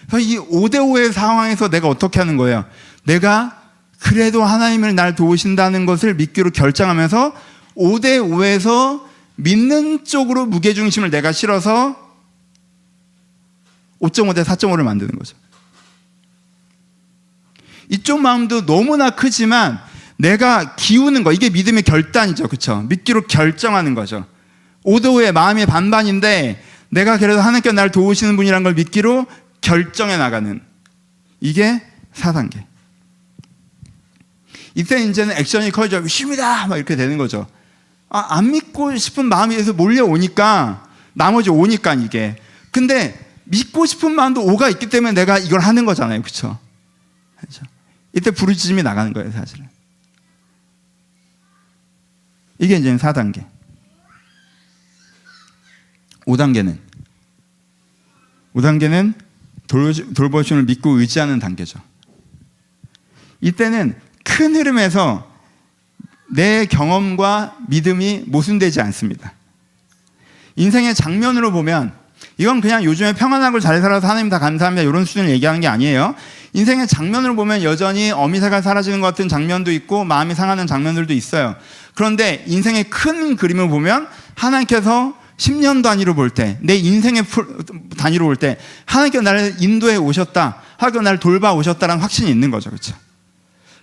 Speaker 1: 그래서 이 5대 5의 상황에서 내가 어떻게 하는 거예요? 내가 그래도 하나님을 날 도우신다는 것을 믿기로 결정하면서 5대 5에서 믿는 쪽으로 무게중심을 내가 실어서 5.5대 4.5를 만드는 거죠. 이쪽 마음도 너무나 크지만 내가 기우는 거, 이게 믿음의 결단이죠. 그렇죠? 믿기로 결정하는 거죠. 오도후에 마음이 반반인데 내가 그래도 하나님께 나를 도우시는 분이라는 걸 믿기로 결정해 나가는, 이게 4단계. 이때 이제는 액션이 커져 믿습니다 막 이렇게 되는 거죠. 안 믿고 싶은 마음이 계속 몰려오니까, 나머지 오니까 이게. 근데 믿고 싶은 마음도 오가 있기 때문에 내가 이걸 하는 거잖아요. 그렇죠? 이때 부르짖음이 나가는 거예요, 사실은. 이게 이제 4단계. 5단계는 돌보심을 믿고 의지하는 단계죠. 이때는 큰 흐름에서 내 경험과 믿음이 모순되지 않습니다. 인생의 장면으로 보면, 이건 그냥 요즘에 평안하고 잘 살아서 하나님 다 감사합니다 이런 수준을 얘기하는 게 아니에요. 인생의 장면으로 보면 여전히 어미새가 사라지는 것 같은 장면도 있고 마음이 상하는 장면들도 있어요. 그런데 인생의 큰 그림을 보면 하나님께서 10년 단위로 볼 때, 내 인생의 단위로 볼 때 하나님께서 나를 인도해 오셨다, 하나님께서 나를 돌봐 오셨다라는 확신이 있는 거죠. 그렇죠?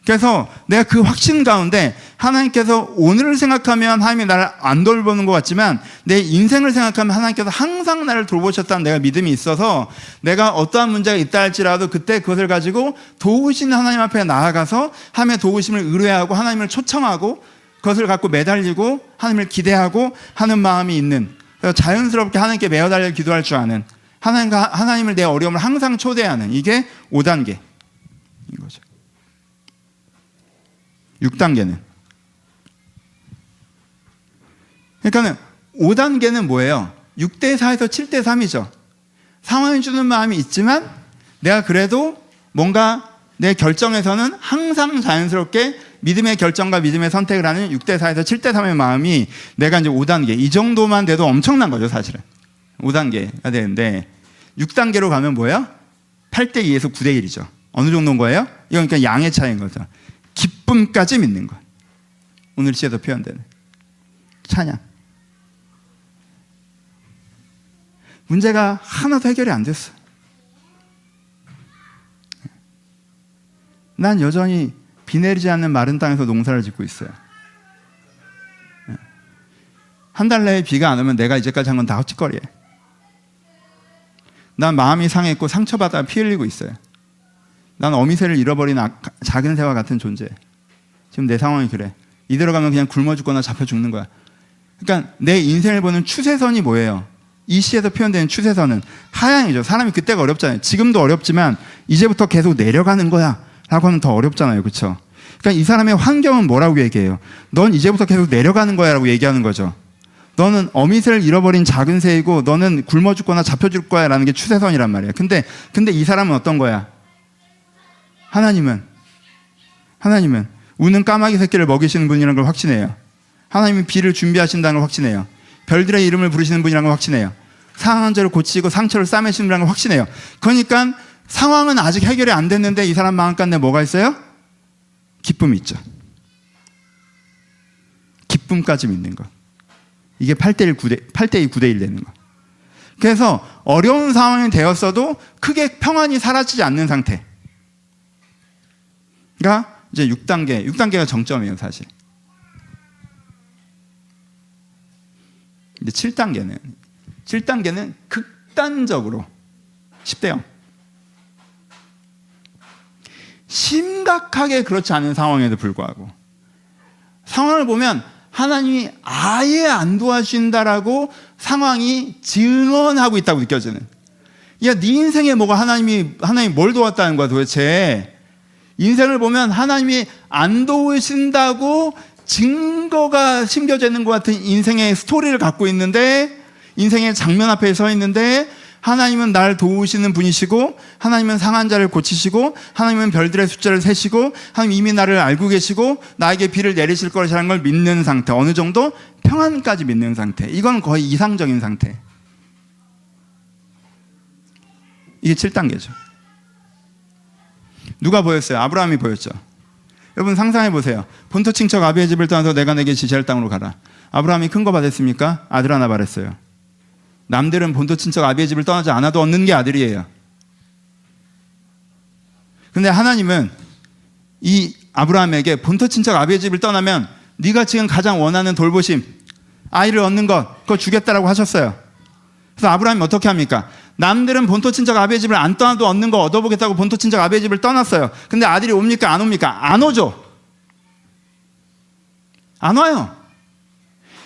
Speaker 1: 그래서 내가 그 확신 가운데 하나님께서 오늘을 생각하면 하나님이 나를 안 돌보는 것 같지만 내 인생을 생각하면 하나님께서 항상 나를 돌보셨다는 내가 믿음이 있어서 내가 어떠한 문제가 있다 할지라도 그때 그것을 가지고 도우시는 하나님 앞에 나아가서 하나님의 도우심을 의뢰하고 하나님을 초청하고 그것을 갖고 매달리고 하나님을 기대하고 하는 마음이 있는, 자연스럽게 하나님께 매어달려 기도할 줄 아는, 하나님을 내 어려움을 항상 초대하는, 이게 5단계인 거죠. 6단계는, 그러니까 5단계는 뭐예요? 6대4에서 7대3이죠. 상황이 주는 마음이 있지만 내가 그래도 뭔가 내 결정에서는 항상 자연스럽게 믿음의 결정과 믿음의 선택을 하는 6대4에서 7대3의 마음이 내가 이제 5단계, 이 정도만 돼도 엄청난 거죠, 사실은. 5단계가 되는데 6단계로 가면 뭐예요? 8대2에서 9대1이죠. 어느 정도인 거예요? 이건 그러니까 양의 차이인 거죠. 기쁨까지 믿는 것. 오늘 시에서 표현되는 찬양. 문제가 하나도 해결이 안 됐어. 난 여전히 비 내리지 않는 마른 땅에서 농사를 짓고 있어요. 한 달 내에 비가 안 오면 내가 이제까지 한 건 다 헛짓거리에. 난 마음이 상했고 상처받아 피 흘리고 있어요. 난 어미새를 잃어버린 작은 새와 같은 존재. 지금 내 상황이 그래. 이대로 가면 그냥 굶어 죽거나 잡혀 죽는 거야. 그러니까 내 인생을 보는 추세선이 뭐예요? 이 시에서 표현되는 추세선은 하향이죠. 사람이 그때가 어렵잖아요. 지금도 어렵지만 이제부터 계속 내려가는 거야 라고 하면 더 어렵잖아요. 그렇죠? 그러니까 이 사람의 환경은 뭐라고 얘기해요? 넌 이제부터 계속 내려가는 거야 라고 얘기하는 거죠. 너는 어미새를 잃어버린 작은 새이고 너는 굶어 죽거나 잡혀 죽을 거야 라는 게 추세선이란 말이에요. 근데 이 사람은 어떤 거야? 하나님은 우는 까마귀 새끼를 먹이시는 분이라는 걸 확신해요. 하나님이 비를 준비하신다는 걸 확신해요. 별들의 이름을 부르시는 분이라는 걸 확신해요. 상한 죄를 고치고 상처를 싸매시는 분이라는 걸 확신해요. 그러니까 상황은 아직 해결이 안 됐는데 이 사람 마음 가운데 뭐가 있어요? 기쁨이 있죠. 기쁨까지 믿는 것. 이게 8대2 9대1 되는 것. 그래서 어려운 상황이 되었어도 크게 평안이 사라지지 않는 상태가 이제 6단계가 정점이에요, 사실. 이제 7단계는 극단적으로 10대 0. 심각하게 그렇지 않은 상황에도 불구하고 상황을 보면 하나님이 아예 안 도와주신다라고 상황이 증언하고 있다고 느껴지는. 야, 네 인생에 뭐가 하나님이 뭘 도왔다는 거야 도대체. 인생을 보면 하나님이 안 도우신다고 증거가 심겨져 있는 것 같은 인생의 스토리를 갖고 있는데, 인생의 장면 앞에 서 있는데 하나님은 날 도우시는 분이시고 하나님은 상한 자를 고치시고 하나님은 별들의 숫자를 세시고 하나님 이미 나를 알고 계시고 나에게 비를 내리실 것이라는 걸 믿는 상태, 어느 정도 평안까지 믿는 상태. 이건 거의 이상적인 상태. 이게 7단계죠. 누가 보였어요? 아브라함이 보였죠. 여러분 상상해 보세요. 본토 친척 아비의 집을 떠나서 내가 내게 지시할 땅으로 가라. 아브라함이 큰 거 받았습니까? 아들 하나 받았어요. 남들은 본토 친척 아비의 집을 떠나지 않아도 얻는 게 아들이에요. 근데 하나님은 이 아브라함에게 본토 친척 아비의 집을 떠나면 네가 지금 가장 원하는 돌보심, 아이를 얻는 것, 그거 주겠다라고 하셨어요. 그래서 아브라함이 어떻게 합니까? 남들은 본토 친척 아비의 집을 안 떠나도 얻는 거 얻어보겠다고 본토 친척 아비의 집을 떠났어요. 근데 아들이 옵니까? 안 옵니까? 안 오죠. 안 와요.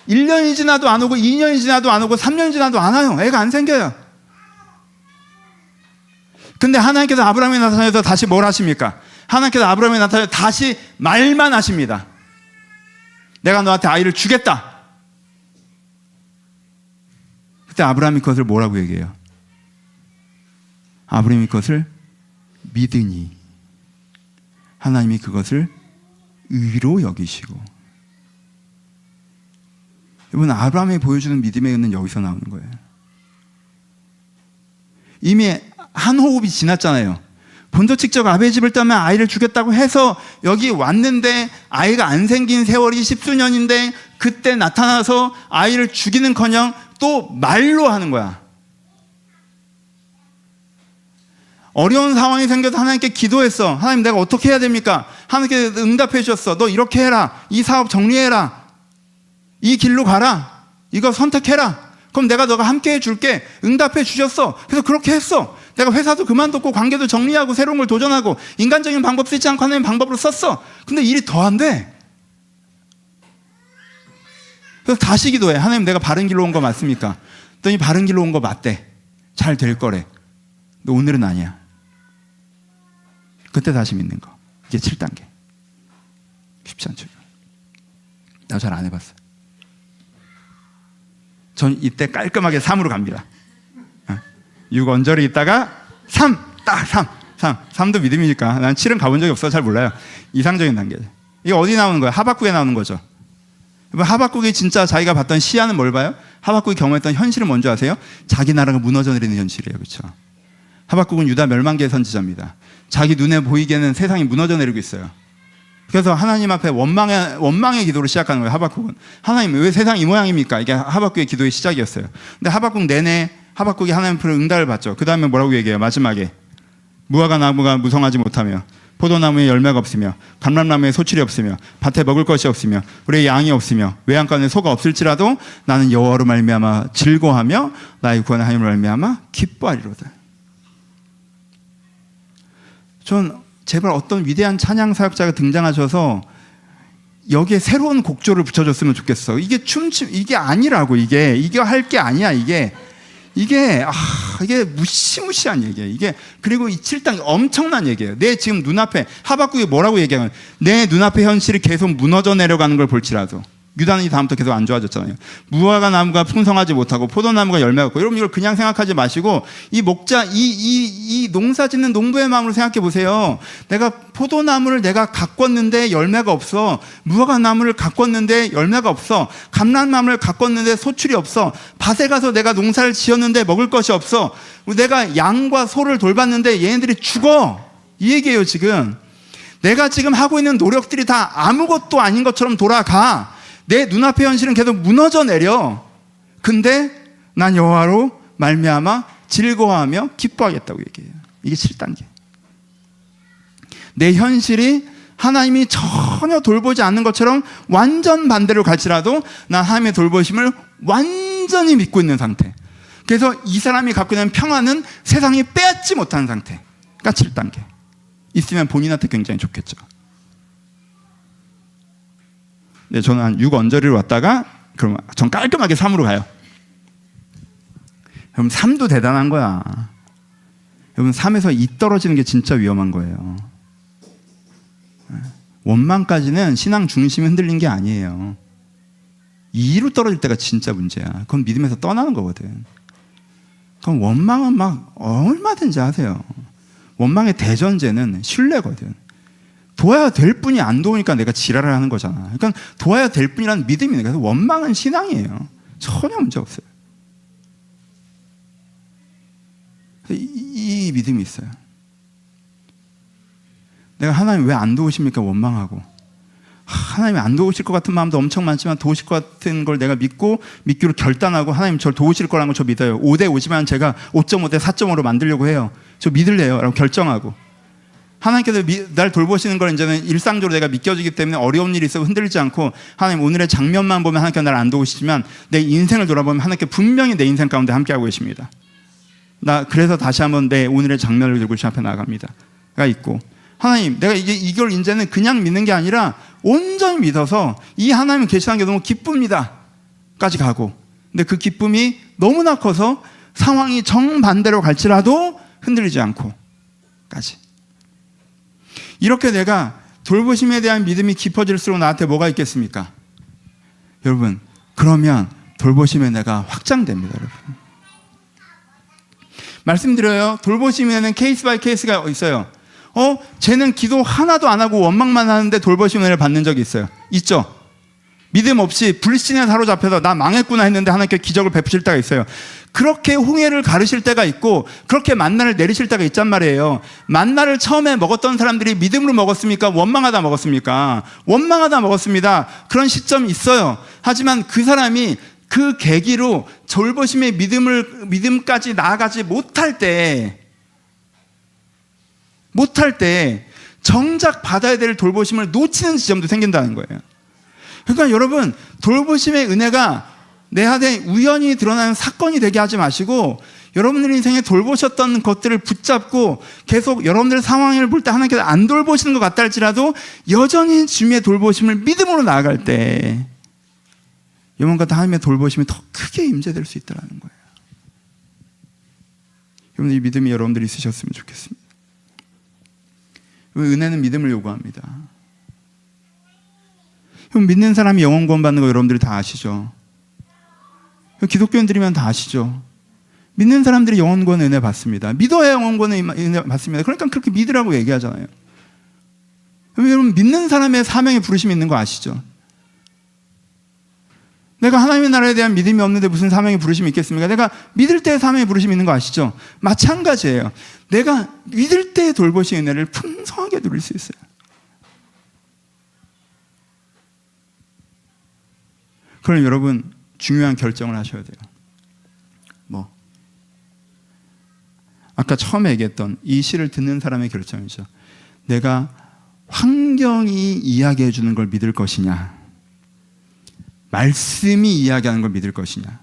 Speaker 1: 1년이 지나도 안 오고 2년이 지나도 안 오고 3년이 지나도 안 와요. 애가 안 생겨요. 근데 하나님께서 아브라함에 나타나서 다시 뭘 하십니까? 하나님께서 아브라함에 나타나서 다시 말만 하십니다. 내가 너한테 아이를 주겠다. 그때 아브라함이 그것을 뭐라고 얘기해요? 아브라함이 그것을 믿으니 하나님이 그것을 의로 여기시고. 여러분, 아브라함이 보여주는 믿음의 은은 여기서 나오는 거예요. 이미 한 호흡이 지났잖아요. 본토 친척 아비의 집을 떠나면 아이를 주겠다고 해서 여기 왔는데 아이가 안 생긴 세월이 10수년인데 그때 나타나서 아이를 주기는커녕 또 말로 하는 거야. 어려운 상황이 생겨서 하나님께 기도했어. 하나님, 내가 어떻게 해야 됩니까? 하나님께 응답해 주셨어. 너 이렇게 해라. 이 사업 정리해라. 이 길로 가라. 이거 선택해라. 그럼 내가 너가 함께 해줄게. 응답해 주셨어. 그래서 그렇게 했어. 내가 회사도 그만뒀고 관계도 정리하고 새로운 걸 도전하고 인간적인 방법 쓰지 않고 하나님 방법으로 썼어. 근데 일이 더 안 돼. 그래서 다시 기도해. 하나님, 내가 바른 길로 온 거 맞습니까? 그랬더니 바른 길로 온 거 맞대. 잘 될 거래. 근데 오늘은 아니야. 그때 다시 믿는 거. 이게 7단계. 쉽지 않죠. 나 잘 안 해봤어. 전 이때 깔끔하게 3으로 갑니다. 6 언저리 있다가 3, 딱 3. 3도 믿음이니까. 난 7은 가본 적이 없어서 잘 몰라요. 이상적인 단계죠. 이게 어디 나오는 거예요? 하박국에 나오는 거죠. 하박국이 진짜 자기가 봤던 시야는 뭘 봐요? 하박국이 경험했던 현실은 뭔지 아세요? 자기 나라가 무너져 내리는 현실이에요. 그렇죠? 하박국은 유다 멸망기의 선지자입니다. 자기 눈에 보이게는 세상이 무너져 내리고 있어요. 그래서 하나님 앞에 원망의 기도를 시작하는 거예요. 하박국은. 하나님, 왜 세상이 이 모양입니까? 이게 하박국의 기도의 시작이었어요. 근데 하박국 내내 하박국이 하나님 앞으로 응답을 받죠. 그 다음에 뭐라고 얘기해요? 마지막에 무화과 나무가 무성하지 못하며 포도나무에 열매가 없으며 감람나무에 소출이 없으며 밭에 먹을 것이 없으며 우리의 양이 없으며 외양간에 소가 없을지라도 나는 여호와로 말미암아 즐거워하며 나의 구원의 하나님으로 말미암아 기뻐하리로다. 전 제발 어떤 위대한 찬양 사역자가 등장하셔서 여기에 새로운 곡조를 붙여줬으면 좋겠어. 이게 이게 아니라고. 이게 할 게 아니야. 이게 무시무시한 얘기예요. 이게 그리고 이 7단계 엄청난 얘기예요. 내 지금 눈앞에 하박국이 뭐라고 얘기하면 내 눈앞에 현실이 계속 무너져 내려가는 걸 볼지라도. 유다는 다음부터 계속 안 좋아졌잖아요. 무화과 나무가 풍성하지 못하고 포도나무가 열매가 없고. 여러분, 이걸 그냥 생각하지 마시고 이 목자, 이 농사 짓는 농부의 마음으로 생각해 보세요. 내가 포도나무를 내가 가꿨는데 열매가 없어. 무화과 나무를 가꿨는데 열매가 없어. 감람나무를 가꿨는데 소출이 없어. 밭에 가서 내가 농사를 지었는데 먹을 것이 없어. 내가 양과 소를 돌봤는데 얘네들이 죽어. 이 얘기예요. 지금 내가 지금 하고 있는 노력들이 다 아무것도 아닌 것처럼 돌아가. 내 눈앞의 현실은 계속 무너져 내려. 근데 난 여호와로 말미암아 즐거워하며 기뻐하겠다고 얘기해요. 이게 7단계. 내 현실이 하나님이 전혀 돌보지 않는 것처럼 완전 반대로 갈지라도 난 하나님의 돌보심을 완전히 믿고 있는 상태. 그래서 이 사람이 갖고 있는 평안은 세상이 빼앗지 못하는 상태가 7단계. 있으면 본인한테 굉장히 좋겠죠. 네, 저는 한 6 언저리로 왔다가 그럼 전 깔끔하게 3으로 가요. 여러분, 3도 대단한 거야. 여러분, 3에서 2 떨어지는 게 진짜 위험한 거예요. 원망까지는 신앙 중심이 흔들린 게 아니에요. 2로 떨어질 때가 진짜 문제야. 그건 믿음에서 떠나는 거거든. 그럼 원망은 막 얼마든지 하세요. 원망의 대전제는 신뢰거든. 도와야 될 뿐이 안 도우니까 내가 지랄을 하는 거잖아. 그러니까 도와야 될 뿐이라는 믿음이네. 그래서 원망은 신앙이에요. 전혀 문제 없어요. 이 믿음이 있어요. 내가 하나님 왜 안 도우십니까? 원망하고. 하나님이 안 도우실 것 같은 마음도 엄청 많지만 도우실 것 같은 걸 내가 믿고 믿기로 결단하고 하나님 저를 도우실 거라는 걸 저 믿어요. 5대 5지만 제가 5.5대 4.5로 만들려고 해요. 저 믿을래요. 라고 결정하고. 하나님께서 날 돌보시는 걸 이제는 일상적으로 내가 믿겨지기 때문에 어려운 일이 있어도 흔들리지 않고, 하나님 오늘의 장면만 보면 하나님께서 나를 안 도우시지만 내 인생을 돌아보면 하나님께서 분명히 내 인생 가운데 함께하고 계십니다. 나 그래서 다시 한번 내 오늘의 장면을 들고 주님 앞에 나갑니다.가 있고, 하나님 내가 이걸 이제는 그냥 믿는 게 아니라 온전히 믿어서 이 하나님 계시다는 게 너무 기쁩니다 까지 가고, 근데 그 기쁨이 너무나 커서 상황이 정반대로 갈지라도 흔들리지 않고 까지. 이렇게 내가 돌보심에 대한 믿음이 깊어질수록 나한테 뭐가 있겠습니까? 여러분, 그러면 돌보심에 내가 확장됩니다. 여러분, 말씀드려요. 돌보심에는 케이스 바이 케이스가 있어요. 쟤는 기도 하나도 안 하고 원망만 하는데 돌보심을 받는 적이 있어요. 있죠? 믿음 없이 불신에 사로잡혀서 나 망했구나 했는데 하나님께 기적을 베푸실 때가 있어요. 그렇게 홍해를 가르실 때가 있고, 그렇게 만나를 내리실 때가 있단 말이에요. 만나를 처음에 먹었던 사람들이 믿음으로 먹었습니까? 원망하다 먹었습니까? 원망하다 먹었습니다. 그런 시점이 있어요. 하지만 그 사람이 그 계기로 돌보심의 믿음까지 나아가지 못할 때 정작 받아야 될 돌보심을 놓치는 지점도 생긴다는 거예요. 그러니까 여러분, 돌보심의 은혜가 내 안에 우연히 드러나는 사건이 되게 하지 마시고, 여러분들 인생에 돌보셨던 것들을 붙잡고 계속 여러분들 상황을 볼 때 하나님께서 안 돌보시는 것 같다 할지라도 여전히 주님의 돌보심을 믿음으로 나아갈 때 여러분과 하나님의 돌보심이 더 크게 임재될 수 있다는 거예요. 여러분, 이 믿음이 여러분들이 있으셨으면 좋겠습니다. 은혜는 믿음을 요구합니다. 믿는 사람이 영원 구원 받는 거 여러분들이 다 아시죠? 기독교인들이면 다 아시죠? 믿는 사람들이 영원 구원 은혜 받습니다. 믿어야 영원 구원 은혜 받습니다. 그러니까 그렇게 믿으라고 얘기하잖아요. 여러분, 믿는 사람의 사명의 부르심이 있는 거 아시죠? 내가 하나님의 나라에 대한 믿음이 없는데 무슨 사명의 부르심이 있겠습니까? 내가 믿을 때의 사명의 부르심이 있는 거 아시죠? 마찬가지예요. 내가 믿을 때의 돌보신 은혜를 풍성하게 누릴 수 있어요. 그럼 여러분, 중요한 결정을 하셔야 돼요. 아까 처음에 얘기했던 이 시를 듣는 사람의 결정이죠. 내가 환경이 이야기해 주는 걸 믿을 것이냐, 말씀이 이야기하는 걸 믿을 것이냐.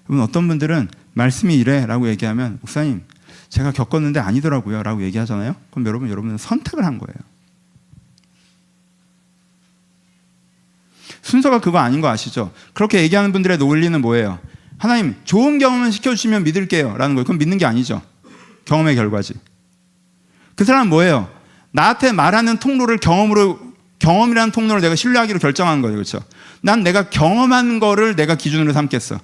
Speaker 1: 여러분, 어떤 분들은 말씀이 이래 라고 얘기하면, 목사님 제가 겪었는데 아니더라고요 라고 얘기하잖아요. 그럼 여러분은 선택을 한 거예요. 순서가 그거 아닌 거 아시죠? 그렇게 얘기하는 분들의 논리는 뭐예요? 하나님 좋은 경험을 시켜주시면 믿을게요 라는 거예요. 그건 믿는 게 아니죠. 경험의 결과지. 그 사람은 뭐예요? 나한테 말하는 통로를 경험이라는 통로를 내가 신뢰하기로 결정한 거예요. 그렇죠? 난 내가 경험한 거를 내가 기준으로 삼겠어.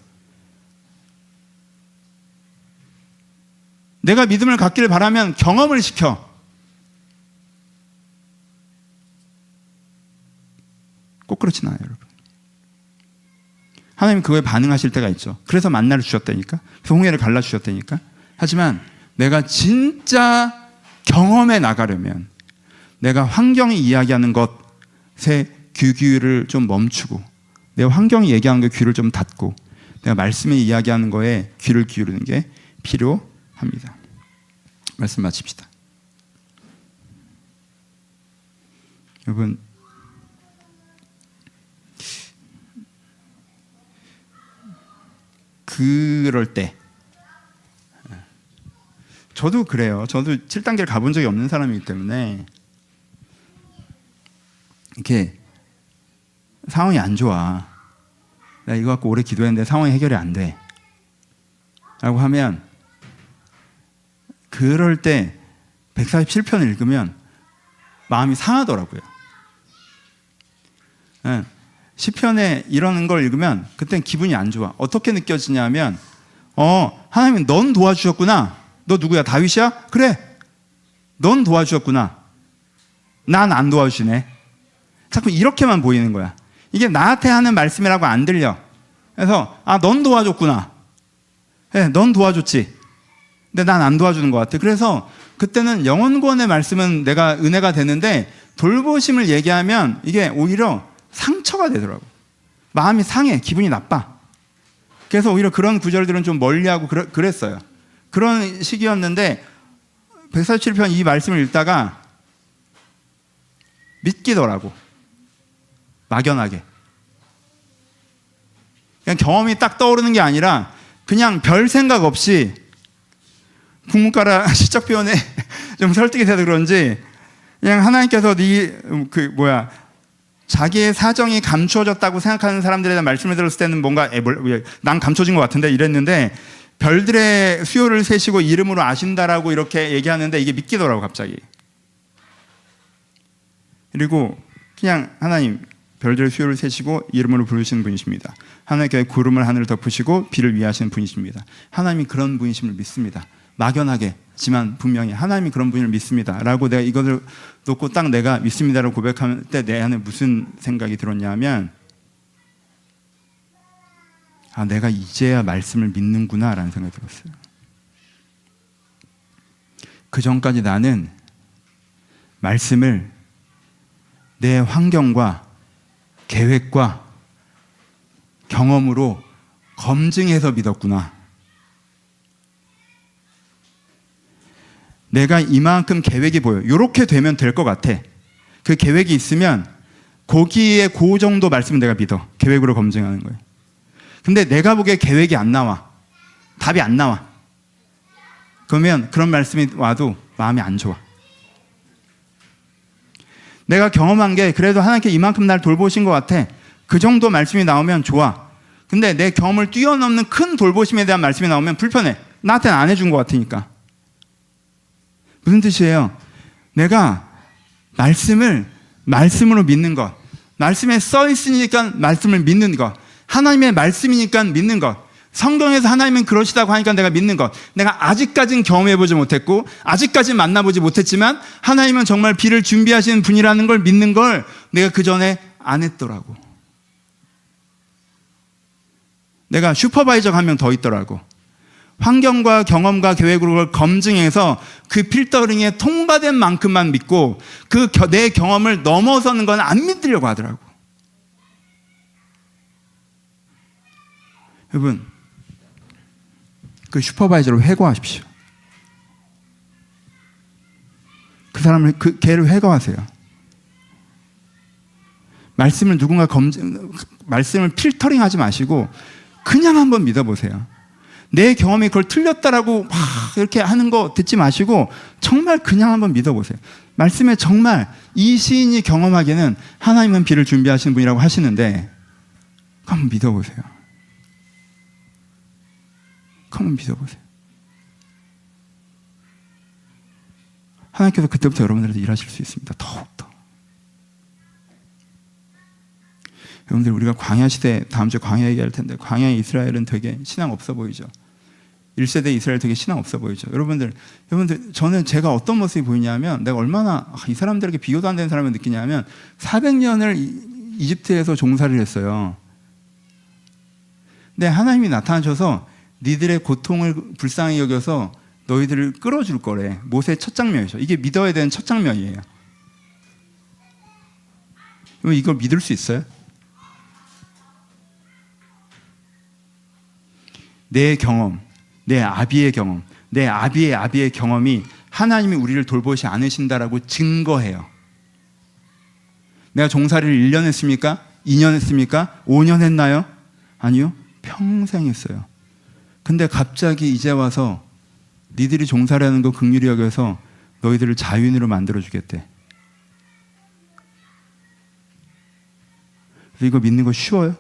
Speaker 1: 내가 믿음을 갖기를 바라면 경험을 시켜. 꼭 그렇진 않아요, 여러분. 하나님 그거에 반응하실 때가 있죠. 그래서 만나를 주셨다니까. 그래서 홍해를 갈라주셨다니까. 하지만 내가 진짜 경험에 나가려면 내가 환경이 이야기하는 것에 귀를 좀 멈추고, 내가 환경이 얘기하는 거에 귀를 좀 닫고, 내가 말씀이 이야기하는 거에 귀를 기울이는 게 필요합니다. 말씀 마칩시다. 여러분, 그럴 때, 저도 그래요. 저도 7단계를 가본 적이 없는 사람이기 때문에 이렇게 상황이 안 좋아, 나 이거 갖고 오래 기도했는데 상황이 해결이 안 돼 라고 하면, 그럴 때 147편을 읽으면 마음이 상하더라고요. 시편에 이러는 걸 읽으면 그땐 기분이 안 좋아. 어떻게 느껴지냐면, 하나님은 넌 도와주셨구나. 너 누구야? 다윗이야? 그래, 넌 도와주셨구나. 난 안 도와주시네. 자꾸 이렇게만 보이는 거야. 이게 나한테 하는 말씀이라고 안 들려. 그래서 넌 도와줬구나. 네, 넌 도와줬지. 근데 난 안 도와주는 것 같아. 그래서 그때는 영원구원의 말씀은 내가 은혜가 되는데, 돌보심을 얘기하면 이게 오히려 상처가 되더라고. 마음이 상해. 기분이 나빠. 그래서 오히려 그런 구절들은 좀 멀리하고 그랬어요. 그런 시기였는데, 147편 이 말씀을 읽다가 믿기더라고. 막연하게. 그냥 경험이 딱 떠오르는 게 아니라 그냥 별 생각 없이 국문과라 시적 표현에 좀 설득이 돼서 그런지 그냥 하나님께서 자기의 사정이 감추어졌다고 생각하는 사람들에 대한 말씀을 들었을 때는 뭔가 난 감춰진 것 같은데 이랬는데 별들의 수요를 세시고 이름으로 아신다라고 이렇게 얘기하는데 이게 믿기더라고 갑자기. 그리고 그냥 하나님 별들의 수요를 세시고 이름으로 부르시는 분이십니다. 하나님께 구름을 하늘을 덮으시고 비를 위하시는 분이십니다. 하나님이 그런 분이심을 믿습니다. 막연하게지만 분명히 하나님이 그런 분을 믿습니다 라고 내가 이것을 놓고 딱 내가 믿습니다라고 고백할 때 내 안에 무슨 생각이 들었냐면 내가 이제야 말씀을 믿는구나 라는 생각이 들었어요. 그 전까지 나는 말씀을 내 환경과 계획과 경험으로 검증해서 믿었구나. 내가 이만큼 계획이 보여. 이렇게 되면 될 것 같아. 그 계획이 있으면 거기에 그 정도 말씀은 내가 믿어. 계획으로 검증하는 거예요. 근데 내가 보기에 계획이 안 나와. 답이 안 나와. 그러면 그런 말씀이 와도 마음이 안 좋아. 내가 경험한 게 그래도 하나님께 이만큼 날 돌보신 것 같아. 그 정도 말씀이 나오면 좋아. 근데 내 경험을 뛰어넘는 큰 돌보심에 대한 말씀이 나오면 불편해. 나한테는 안 해준 것 같으니까. 무슨 뜻이에요? 내가 말씀으로 믿는 것. 말씀에 써 있으니까 말씀을 믿는 것. 하나님의 말씀이니까 믿는 것. 성경에서 하나님은 그러시다고 하니까 내가 믿는 것. 내가 아직까지는 경험해보지 못했고 아직까지는 만나보지 못했지만 하나님은 정말 비를 준비하시는 분이라는 걸 믿는 걸 내가 그 전에 안 했더라고. 내가 슈퍼바이저가 한 명 더 있더라고. 환경과 경험과 계획으로 그걸 검증해서 그 필터링에 통과된 만큼만 믿고 내 경험을 넘어서는 건 안 믿으려고 하더라고. 여러분, 그 슈퍼바이저를 회고하십시오. 그 사람을, 걔를 회고하세요. 말씀을 말씀을 필터링 하지 마시고 그냥 한번 믿어보세요. 내 경험이 그걸 틀렸다라고 막 이렇게 하는 거 듣지 마시고 정말 그냥 한번 믿어보세요. 말씀에 정말 이 시인이 경험하기에는 하나님은 비를 준비하시는 분이라고 하시는데 한번 믿어보세요. 한번 믿어보세요. 하나님께서 그때부터 여러분들한테 일하실 수 있습니다. 더욱더. 여러분들 우리가 광야 시대 다음 주에 광야 얘기할 텐데 광야의 이스라엘은 되게 신앙 없어 보이죠. 1세대 이스라엘 되게 신앙 없어 보이죠. 여러분들 저는 제가 어떤 모습이 보이냐면 내가 얼마나 이 사람들에게 비교도 안 되는 사람을 느끼냐면 400년을 이집트에서 종살이를 했어요. 근데 하나님이 나타나셔서 니들의 고통을 불쌍히 여겨서 너희들을 끌어줄 거래. 모세의 첫 장면이죠. 이게 믿어야 되는 첫 장면이에요. 이걸 믿을 수 있어요? 내 경험, 내 아비의 경험, 내 아비의 아비의 경험이 하나님이 우리를 돌보시 않으신다라고 증거해요. 내가 종살이를 1년 했습니까? 2년 했습니까? 5년 했나요? 아니요. 평생 했어요. 근데 갑자기 이제 와서 니들이 종살이하는 거 긍휼히 여겨서 너희들을 자유인으로 만들어주겠대. 그래서 이거 믿는 거 쉬워요?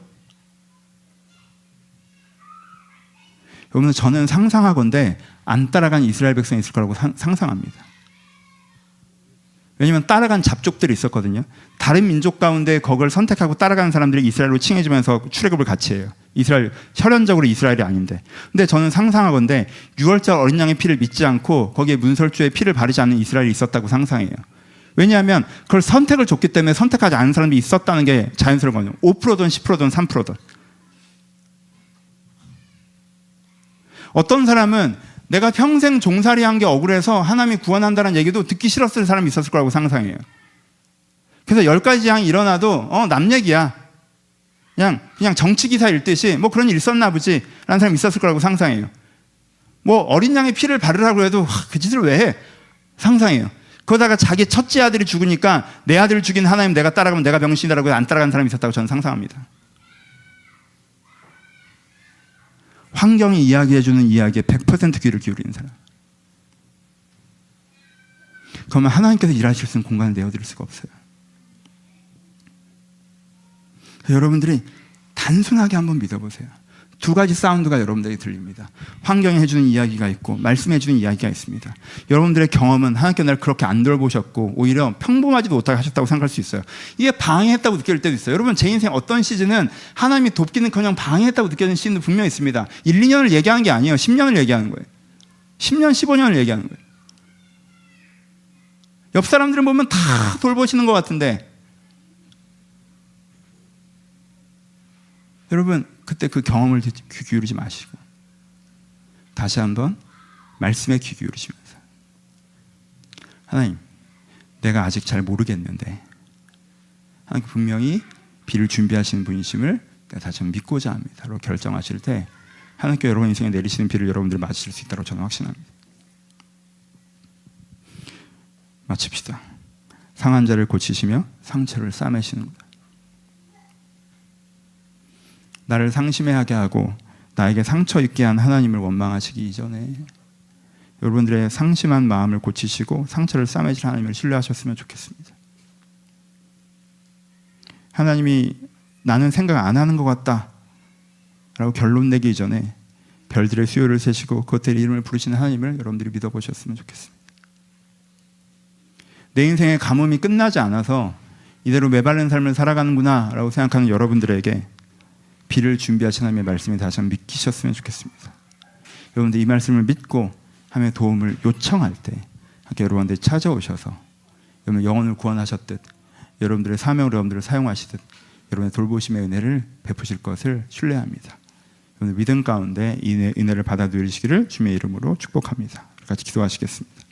Speaker 1: 여러분, 저는 상상하건대 안 따라간 이스라엘 백성이 있을 거라고 상상합니다. 왜냐하면 따라간 잡족들이 있었거든요. 다른 민족 가운데 그걸 선택하고 따라가는 사람들이 이스라엘로 칭해지면서 출애굽을 같이 해요. 이스라엘, 혈연적으로 이스라엘이 아닌데. 근데 저는 상상하건대 6월절 어린 양의 피를 믿지 않고 거기에 문설주의 피를 바르지 않는 이스라엘이 있었다고 상상해요. 왜냐하면 그걸 선택을 줬기 때문에 선택하지 않은 사람들이 있었다는 게 자연스러운 거예요. 5%든 10%든 3%든. 어떤 사람은 내가 평생 종살이 한 게 억울해서 하나님이 구원한다는 얘기도 듣기 싫었을 사람이 있었을 거라고 상상해요. 그래서 10가지 재앙이 일어나도 남 얘기야. 그냥 정치기사 읽듯이 뭐 그런 일 있었나 보지 라는 사람이 있었을 거라고 상상해요. 뭐 어린 양의 피를 바르라고 해도 그 짓을 왜 해? 상상해요. 그러다가 자기 첫째 아들이 죽으니까 내 아들을 죽인 하나님 내가 따라가면 내가 병신이라고 안 따라간 사람이 있었다고 저는 상상합니다. 환경이 이야기해주는 이야기에 100% 귀를 기울이는 사람. 그러면 하나님께서 일하실 수 있는 공간을 내어드릴 수가 없어요. 여러분들이 단순하게 한번 믿어보세요. 두 가지 사운드가 여러분들에게 들립니다. 환경이 해주는 이야기가 있고 말씀이 해주는 이야기가 있습니다. 여러분들의 경험은 하나님께서 나를 그렇게 안 돌보셨고 오히려 평범하지도 못하게 하셨다고 생각할 수 있어요. 이게 방해했다고 느낄 때도 있어요. 여러분 제 인생 어떤 시즌은 하나님이 돕기는커녕 방해했다고 느껴지는 시즌도 분명히 있습니다. 1, 2년을 얘기하는 게 아니에요. 10년을 얘기하는 거예요. 10년, 15년을 얘기하는 거예요. 옆 사람들은 보면 다 돌보시는 것 같은데 여러분 그때 그 경험을 귀 기울이지 마시고 다시 한번 말씀에 귀 기울이시면서 하나님 내가 아직 잘 모르겠는데 하나님 분명히 비를 준비하시는 분이심을 내가 다시 한번 믿고자 합니다 라고 결정하실 때 하나님께 여러분 인생에 내리시는 비를 여러분들 맞으실 수 있다고 저는 확신합니다. 마칩시다. 상한 자를 고치시며 상처를 싸매시는구나. 나를 상심해하게 하고 나에게 상처 입게 한 하나님을 원망하시기 이전에 여러분들의 상심한 마음을 고치시고 상처를 싸매실 하나님을 신뢰하셨으면 좋겠습니다. 하나님이 나는 생각 안 하는 것 같다 라고 결론 내기 이전에 별들의 수요를 세시고 그것들의 이름을 부르시는 하나님을 여러분들이 믿어보셨으면 좋겠습니다. 내 인생의 가뭄이 끝나지 않아서 이대로 메바른 삶을 살아가는구나 라고 생각하는 여러분들에게 비를 준비하신 하나님의 말씀에 다시 한번 믿기셨으면 좋겠습니다. 여러분들 이 말씀을 믿고 하나님의 도움을 요청할 때 여러분들이 찾아오셔서 여러분 영혼을 구원하셨듯 여러분들의 사명으로 여러분들을 사용하시듯 여러분의 돌보심의 은혜를 베푸실 것을 신뢰합니다. 여러분 믿음 가운데 이 은혜를 받아 누리시기를 주님의 이름으로 축복합니다. 같이 기도하시겠습니다.